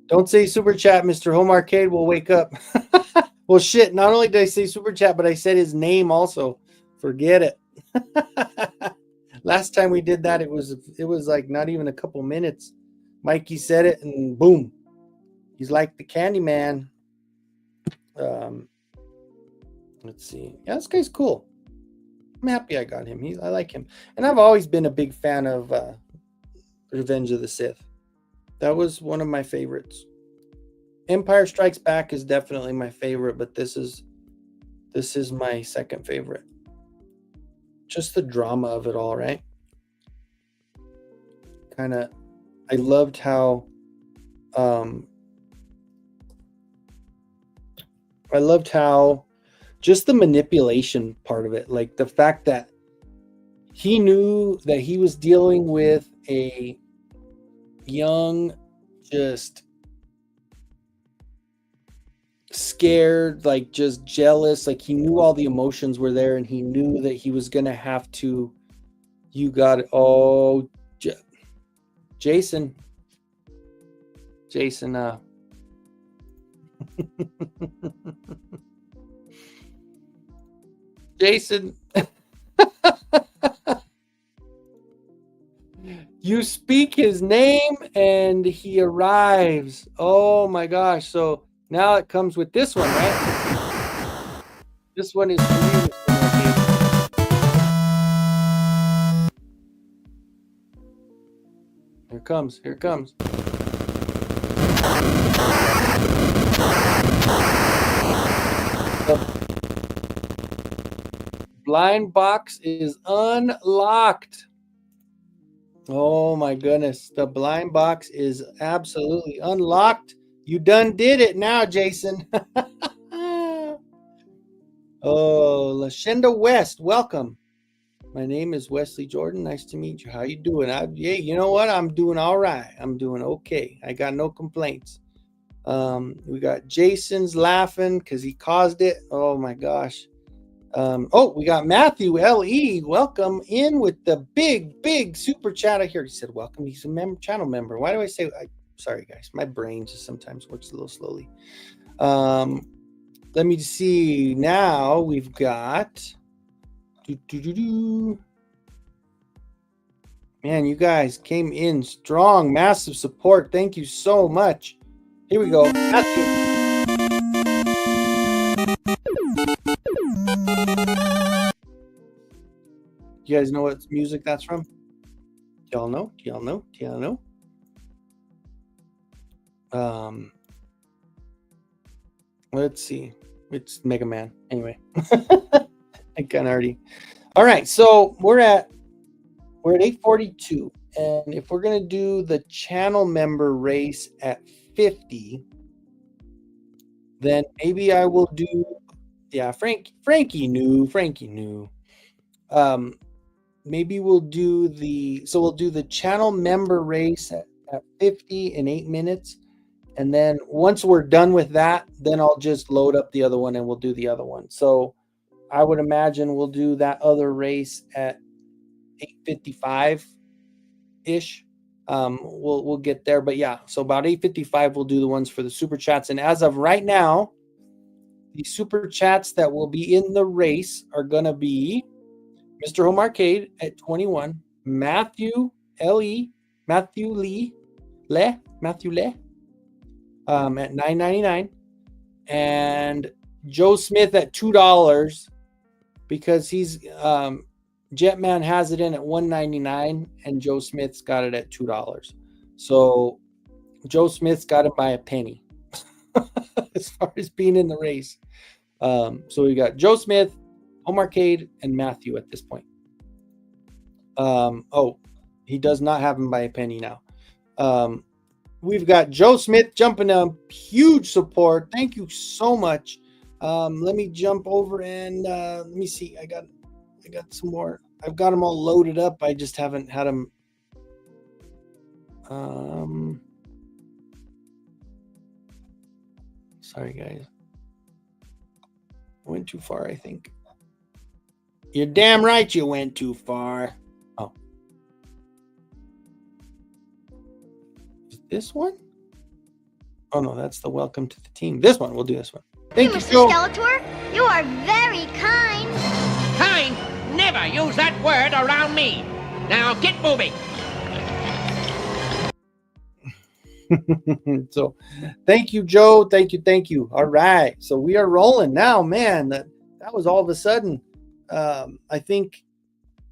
Don't say super chat, Mr. Home Arcade will wake up. Well, shit. Not only did I say super chat, but I said his name also. Forget it. Last time we did that, it was like not even a couple minutes. Mikey said it, and boom, he's like the Candy Man. Let's see. Yeah, this guy's cool. I'm happy I got him. I like him, and I've always been a big fan of Revenge of the Sith. That was one of my favorites. Empire Strikes Back is definitely my favorite, but this is my second favorite. Just the drama of it all, right? I loved how just the manipulation part of it, like the fact that he knew that he was dealing with a young, just scared, like just jealous, like he knew all the emotions were there, and he knew that he was gonna have to. You got it. Oh, Jason. Jason. You speak his name and he arrives. Oh my gosh. So now it comes with this one, right? This one is for you. Here it comes. The blind box is unlocked. Oh my goodness. The blind box is absolutely unlocked. You done did it now, Jason. Oh, Lashenda West, welcome. My name is Wesley Jordan. Nice to meet you. How you doing? You know what? I'm doing all right. I'm doing okay. I got no complaints. We got Jason's laughing because he caused it. Oh my gosh. Oh, we got Matthew L.E. Welcome in with the big super chat. I hear he said welcome. He's a channel member. Why do I say? Sorry, guys. My brain just sometimes works a little slowly. Let me see. Now we've got. Man, you guys came in strong. Massive support. Thank you so much. Here we go. Matthew. You guys know what music that's from? Do y'all know? Do y'all know? Do y'all know? Let's see. It's Mega Man. Anyway, I kind of already. All right, so we're at 8:42, and if we're gonna do the channel member race at 50, then maybe I will do. Yeah, Frankie knew. Maybe we'll do the channel member race at 50 in 8 minutes. And then once we're done with that, then I'll just load up the other one and we'll do the other one. So I would imagine we'll do that other race at 8:55 ish. We'll get there, but yeah, so about 8:55 we'll do the ones for the super chats. And as of right now, the super chats that will be in the race are gonna be Mr. Home Arcade at 21, Matthew Lee at $9.99, and Joe Smith at $2 because he's Jetman has it in at $1.99 and Joe Smith's got it at $2. So Joe Smith's got it by a penny as far as being in the race. So we got Joe Smith, Home Arcade, and Matthew at this point. Oh, he does not have him by a penny now. We've got Joe Smith jumping up, huge support. Thank you so much. Let me jump over and let me see. I got some more. I've got them all loaded up. I just haven't had them. Sorry, guys. I went too far, I think. You're damn right you went too far. Oh. Is this one? Oh, no, that's the welcome to the team. This one. We'll do this one. Thank you, Mr. Skeletor. You are very kind. Kind? Never use that word around me. Now get moving. So, thank you, Joe. Thank you. All right. So, we are rolling now, man. That was all of a sudden. I think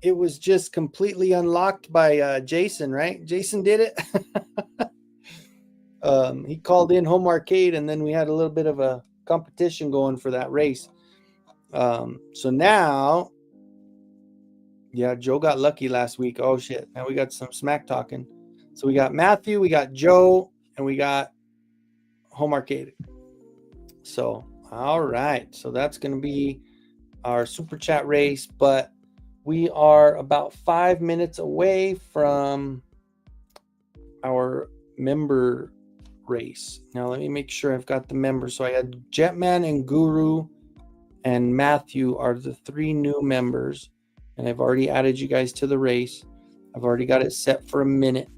it was just completely unlocked by Jason, right? Jason did it. He called in Home Arcade, and then we had a little bit of a competition going for that race. So now, yeah, Joe got lucky last week. Oh shit! Now we got some smack talking. So we got Matthew, we got Joe, and we got Home Arcade. So all right, so that's gonna be our super chat race, but we are about 5 minutes away from our member race. Now let me make sure I've got the members. So I had Jetman and Guru and Matthew are the 3 new members, and I've already added you guys to the race. I've already got it set for a minute.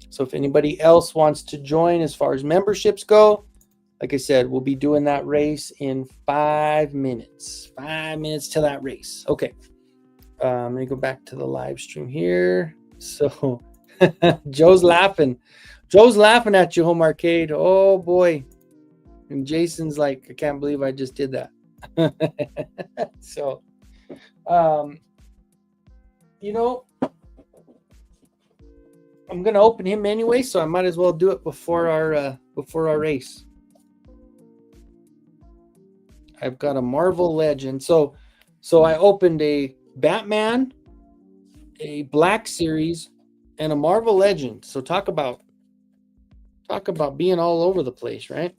So if anybody else wants to join as far as memberships go, like I said, we'll be doing that race in 5 minutes. 5 minutes to that race. Okay. Let me go back to the live stream here. So Joe's laughing. Joe's laughing at you, Home Arcade. Oh boy. And Jason's like, I can't believe I just did that. So, you know, I'm gonna open him anyway, so I might as well do it before our race. I've got a Marvel Legend. So I opened a Batman, a Black Series, and a Marvel Legend. So talk about being all over the place, right?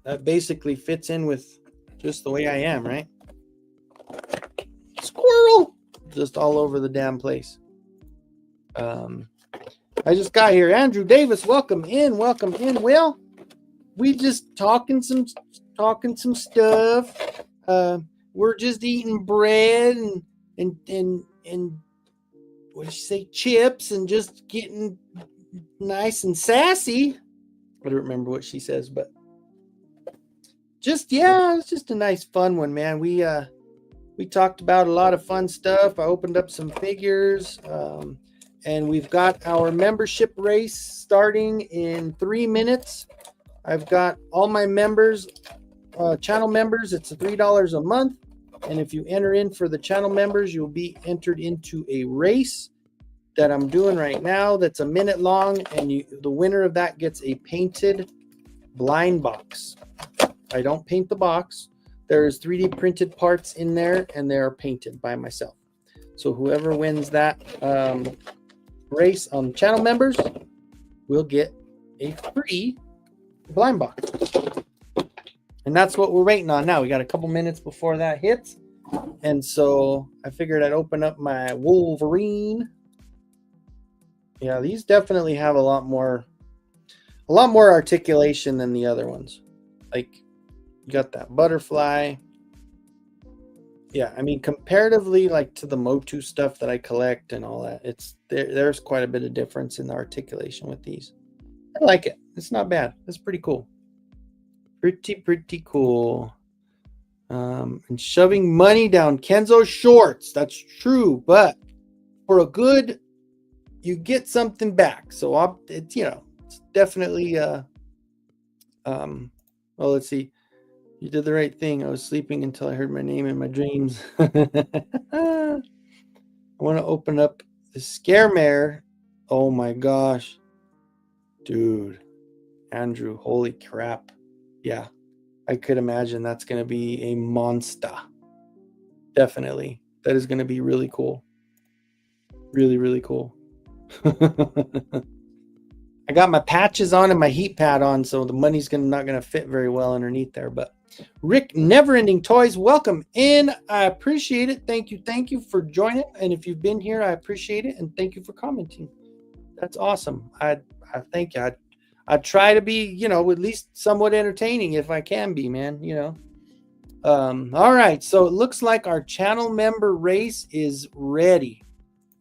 That basically fits in with just the way I am, right? Squirrel! Just all over the damn place. I just got here. Andrew Davis, welcome in. Will, we just talking some stuff. we're just eating bread and what did she say? Chips, and just getting nice and sassy. I don't remember what she says, but just, yeah, it's just a nice fun one, man. We talked about a lot of fun stuff. I opened up some figures, and we've got our membership race starting in 3 minutes. I've got all my members, channel members. It's $3 a month. And if you enter in for the channel members, you'll be entered into a race that I'm doing right now that's a minute long. And the winner of that gets a painted blind box. I don't paint the box. There's 3D printed parts in there, and they're painted by myself. So whoever wins that race on channel members will get a free blind box. And that's what we're waiting on now. We got a couple minutes before that hits. And so I figured I'd open up my Wolverine. Yeah, these definitely have a lot more articulation than the other ones. Like, you got that butterfly. Yeah, I mean, comparatively, like to the Motu stuff that I collect and all that, there's quite a bit of difference in the articulation with these. I like it. It's not bad. It's pretty cool. Pretty cool. And shoving money down Kenzo's shorts. That's true, but for a good, you get something back. So it's definitely well, let's see. You did the right thing. I was sleeping until I heard my name in my dreams. I want to open up the Scare Mare. Oh my gosh. Dude. Andrew, holy crap. Yeah. I could imagine that's going to be a monster. Definitely. That is going to be really cool. Really, really cool. I got my patches on and my heat pad on, so the money's not going to fit very well underneath there. But Rick, Neverending Toys, welcome in. I appreciate it. Thank you for joining. And if you've been here, I appreciate it. And thank you for commenting. That's awesome. I thank you. I try to be, at least somewhat entertaining if I can be, man, all right. So it looks like our channel member race is ready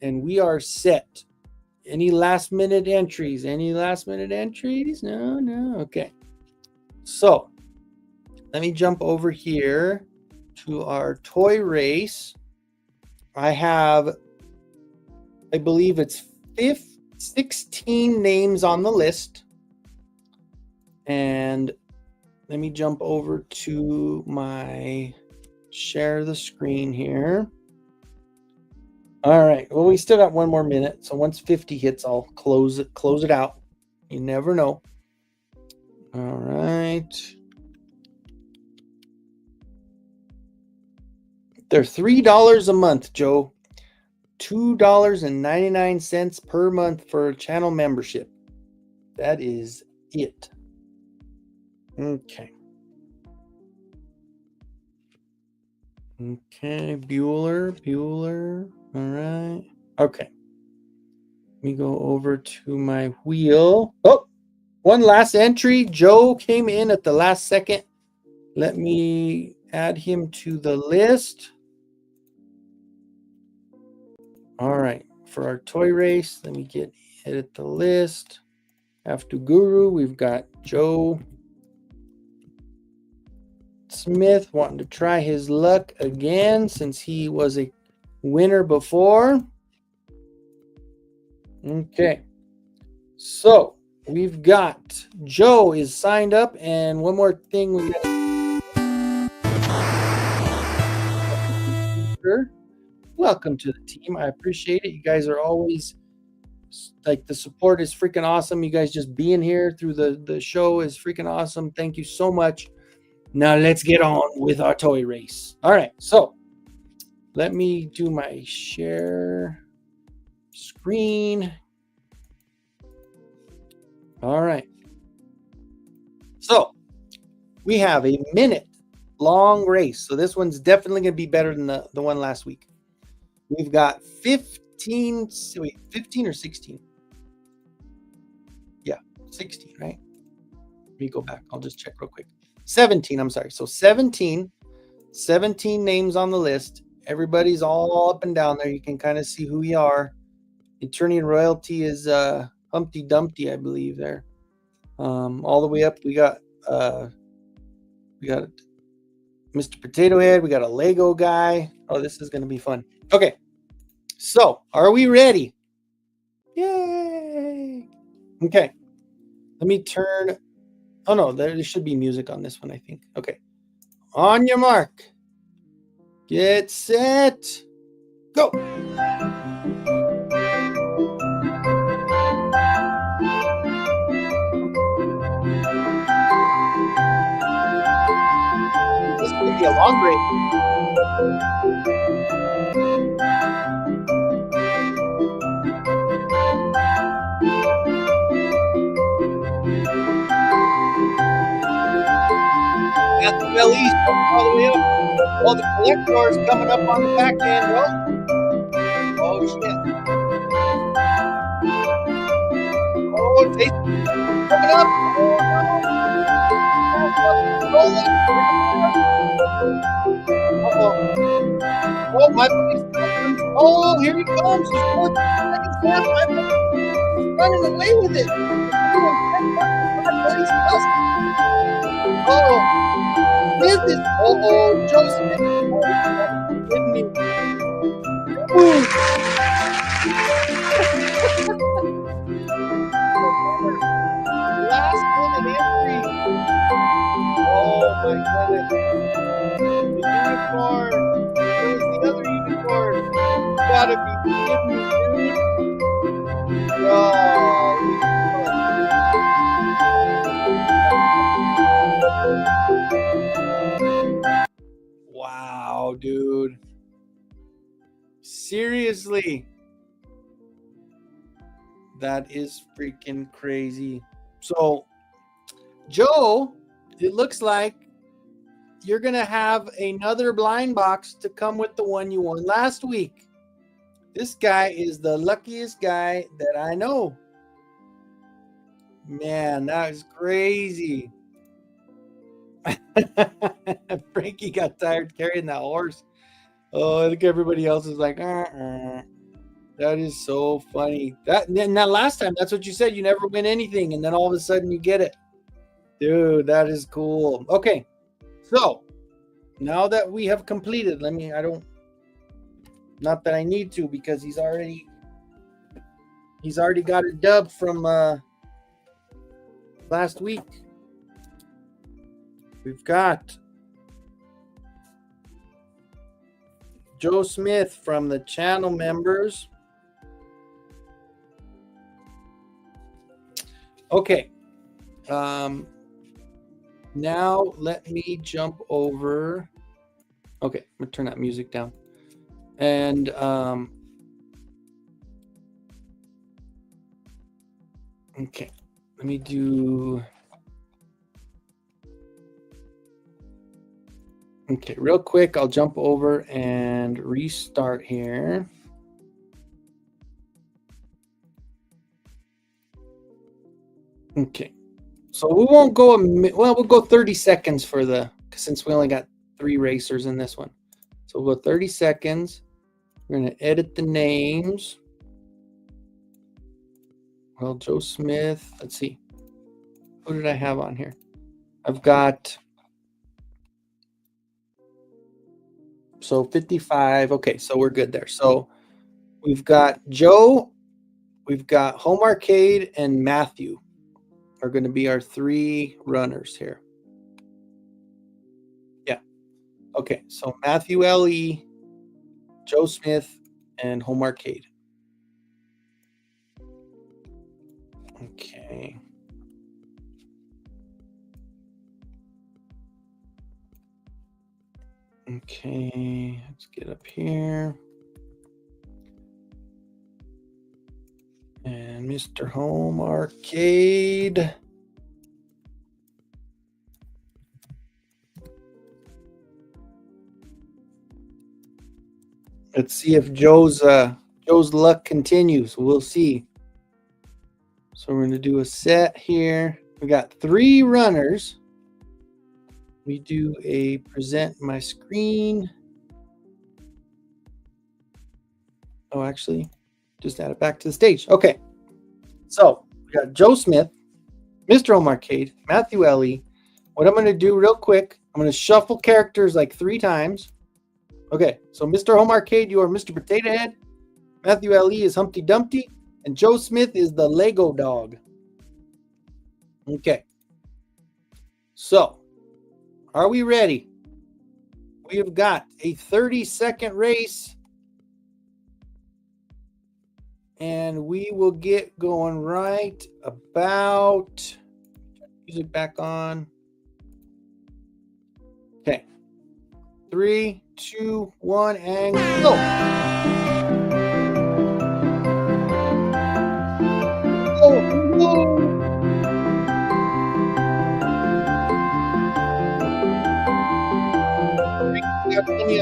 and we are set. Any last minute entries? No. Okay. So let me jump over here to our toy race. I believe it's 16 names on the list. And let me jump over to my share the screen here. All right. Well, we still got 1 more minute. So once 50 hits, I'll close it out. You never know. All right. They're $3 a month, Joe. $2.99 per month for a channel membership. That is it. Okay. Bueller. All right. Okay. Let me go over to my wheel. Oh, one last entry. Joe came in at the last second. Let me add him to the list. All right. For our toy race, let me get edit the list. After Guru, we've got Joe Smith wanting to try his luck again since he was a winner before. Okay. So we've got Joe is signed up, and one more thing we got. Welcome to the team. I appreciate it. You guys are always like, the support is freaking awesome. You guys just being here through the show is freaking awesome. Thank you so much. Now let's get on with our toy race. All right, so let me do my share screen. All right. So we have a minute long race. So this one's definitely going to be better than the one last week. We've got 15 or 16? Yeah, 16, right? Let me go back. I'll just check real quick. 17, I'm sorry. So 17 17 names on the list. Everybody's all up and down there. You can kind of see who you are. Attorney and royalty is Humpty Dumpty, I believe there. All the way up, we got Mr. Potato Head. We got a Lego guy. Oh, this is going to be fun. Okay, so are we ready? Yay! Okay, let me turn. Oh no, there should be music on this one, I think. Okay, on your mark, get set, go. This could be a long break. At the Bell East, all the way up. All the collectors coming up on the back end. Oh shit. Oh, it's coming up. Oh, my buddy's coming. Oh, here he comes. He's running away with it. Oh, Smith is. Oh, Joe Smith. Kidding me. Last minute entry. Oh my goodness. The unicorn. Where's the other unicorn? You gotta be kidding me, dude. Oh, wow, dude. Seriously. That is freaking crazy. So, Joe, it looks like you're going to have another blind box to come with the one you won last week. This guy is the luckiest guy that I know. Man, that is crazy. Frankie got tired carrying that horse. Oh, I think everybody else is like, That is so funny. That last time, that's what you said. You never win anything, and then all of a sudden you get it. Dude, that is cool. Okay, so now that we have completed, not that I need to, because he's already got a dub from last week. We've got Joe Smith from the channel members. Okay. Now let me jump over. Okay, I'm gonna turn that music down. And okay, let me do. Okay, real quick, I'll jump over and restart here. Okay, so we won't go we'll go 30 seconds since we only got 3 racers in this one. So we'll go 30 seconds. We're going to edit the names. Well, Joe Smith, let's see. Who did I have on here? I've got, so 55. Okay, so we're good there. So we've got Joe, we've got Home Arcade, and Matthew are going to be our 3 runners here. Yeah. Okay, so Matthew L.E., Joe Smith, and Home Arcade. Okay. Okay, let's get up here. And Mr. Home Arcade. Let's see if Joe's luck continues. We'll see. So we're going to do a set here. We got 3 runners. We do a present my screen. Oh, actually, just add it back to the stage. Okay. So we got Joe Smith, Mr. Home Arcade, Matthew Ellie. What I'm going to do real quick, I'm going to shuffle characters like 3 times. Okay. So Mr. Home Arcade, you are Mr. Potato Head. Matthew Ellie is Humpty Dumpty. And Joe Smith is the Lego dog. Okay. So, are we ready? We have got a 30-second race. And we will get going right about. Music back on. Okay. 3, 2, 1, and go.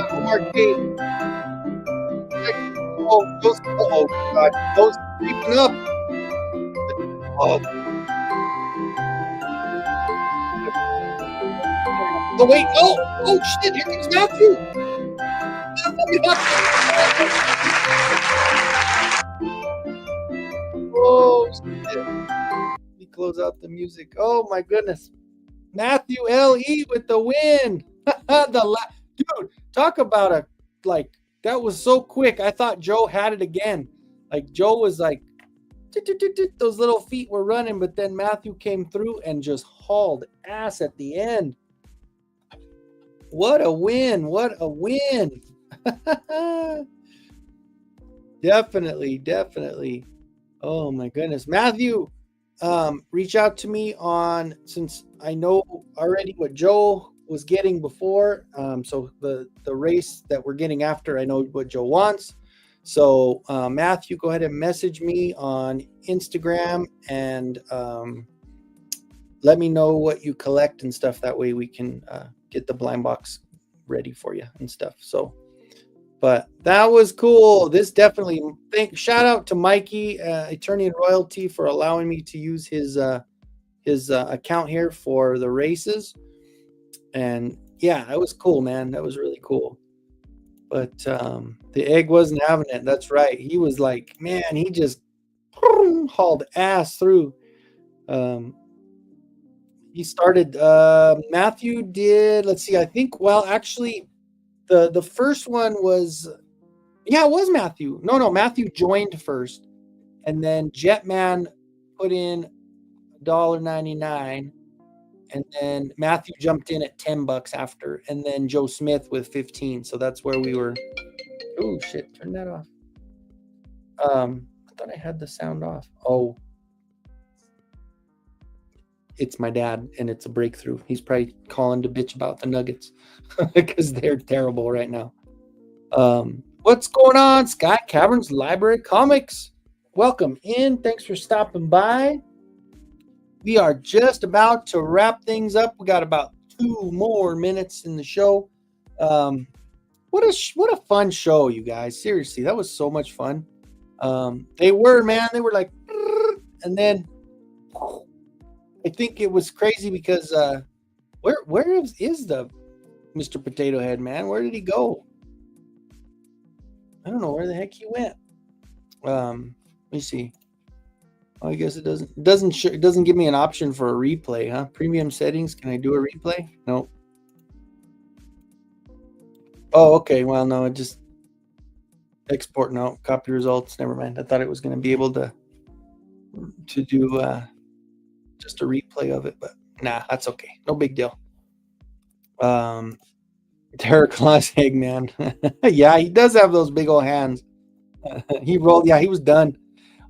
Home Arcade. Oh God, those creeping up. Oh. Oh wait, oh shit, here comes Matthew. Oh shit. Let me close out the music. Oh my goodness. Matthew L.E. with the win. Dude, talk about that was so quick. I thought Joe had it again. Like Joe was like, those little feet were running, but then Matthew came through and just hauled ass at the end. What a win. What a win. Definitely. Oh my goodness. Matthew, reach out to me since I know already what Joe was getting before. So the race that we're getting after, I know what Joe wants. So Matthew, go ahead and message me on Instagram and let me know what you collect and stuff. That way we can get the blind box ready for you and stuff. So, but that was cool. This definitely shout out to Mikey, Attorney and Royalty, for allowing me to use his account here for the races. And yeah, that was cool, man. That was really cool. But the egg wasn't having it. That's right. He was like, man, he just hauled ass through. He started, Matthew did, let's see, I think, well, actually, the first one was, yeah, it was Matthew. No, Matthew joined first. And then Jetman put in $1.99. And then Matthew jumped in at $10 after, and then Joe Smith with 15. So that's where we were. Oh shit! Turn that off. I thought I had the sound off. Oh, it's my dad, and it's a breakthrough. He's probably calling to bitch about the Nuggets because they're terrible right now. What's going on, Sky Caverns Library Comics? Welcome in. Thanks for stopping by. We are just about to wrap things up. We got about 2 more minutes in the show. What a fun show, you guys. Seriously, that was so much fun. They were like, and then I think it was crazy because where is the Mr. Potato Head, man? Where did he go? I don't know where the heck he went. Let me see. Oh, I guess it doesn't give me an option for a replay, huh? Premium settings. Can I do a replay? No. Oh, okay. Well, no, it just export. No, copy results. Never mind. I thought it was going to be able to do just a replay of it, but nah, that's okay. No big deal. Derek Claus Eggman. Yeah, he does have those big old hands. He rolled. Yeah, he was done.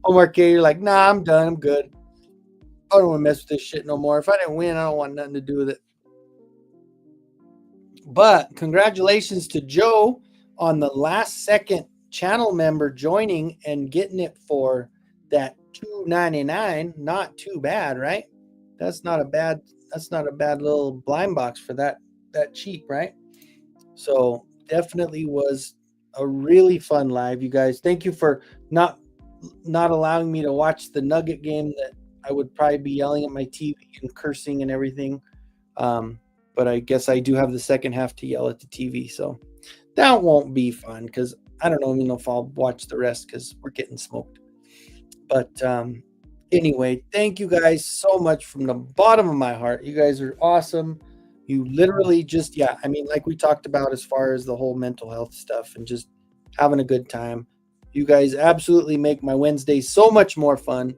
Home Arcade, you're like, nah, I'm done. I'm good. I don't want to mess with this shit no more. If I didn't win, I don't want nothing to do with it. But congratulations to Joe on the last second channel member joining and getting it for that $2.99. Not too bad, right? That's not a bad little blind box for that cheap, right? So definitely was a really fun live, you guys. Thank you for not allowing me to watch the Nugget game that I would probably be yelling at my TV and cursing and everything. but I guess I do have the second half to yell at the TV. So that won't be fun because I don't even know if I'll watch the rest because we're getting smoked. But anyway, thank you guys so much from the bottom of my heart. You guys are awesome. You literally just, yeah, I mean, like we talked about as far as the whole mental health stuff and just having a good time. You guys absolutely make my Wednesdays so much more fun.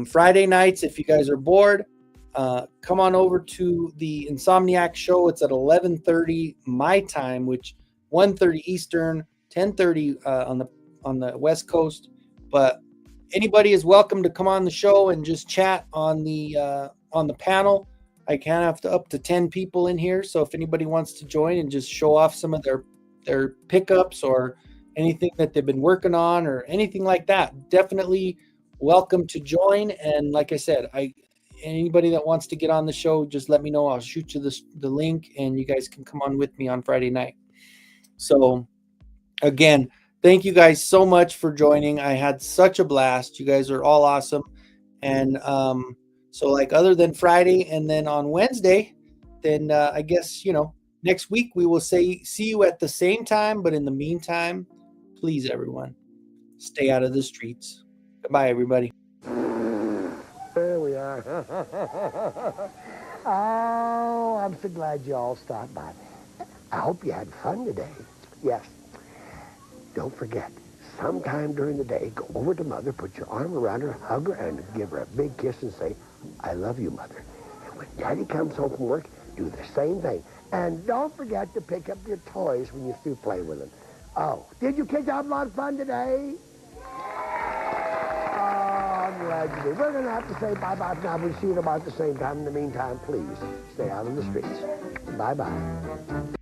Friday nights, if you guys are bored, come on over to the Insomniac show. It's at 11:30 my time, which 1:30 Eastern, 10:30 on the West Coast. But anybody is welcome to come on the show and just chat on the panel. I can have up to 10 people in here, so if anybody wants to join and just show off some of their pickups or anything that they've been working on or anything like that, definitely welcome to join. And like I said, anybody that wants to get on the show, just let me know. I'll shoot you the link, and you guys can come on with me on Friday night. So again, thank you guys so much for joining. I had such a blast. You guys are all awesome. And so like other than Friday and then on Wednesday, then I guess, next week we will see you at the same time. But in the meantime, please, everyone, stay out of the streets. Goodbye, everybody. There we are. Oh, I'm so glad you all stopped by. I hope you had fun today. Yes. Don't forget, sometime during the day, go over to Mother, put your arm around her, hug her, and give her a big kiss and say, I love you, Mother. And when Daddy comes home from work, do the same thing. And don't forget to pick up your toys when you're through playing with them. Oh, did you kids have a lot of fun today? I'm glad you did. We're going to have to say bye-bye now. We'll see you about the same time. In the meantime, please stay out of the streets. Bye-bye.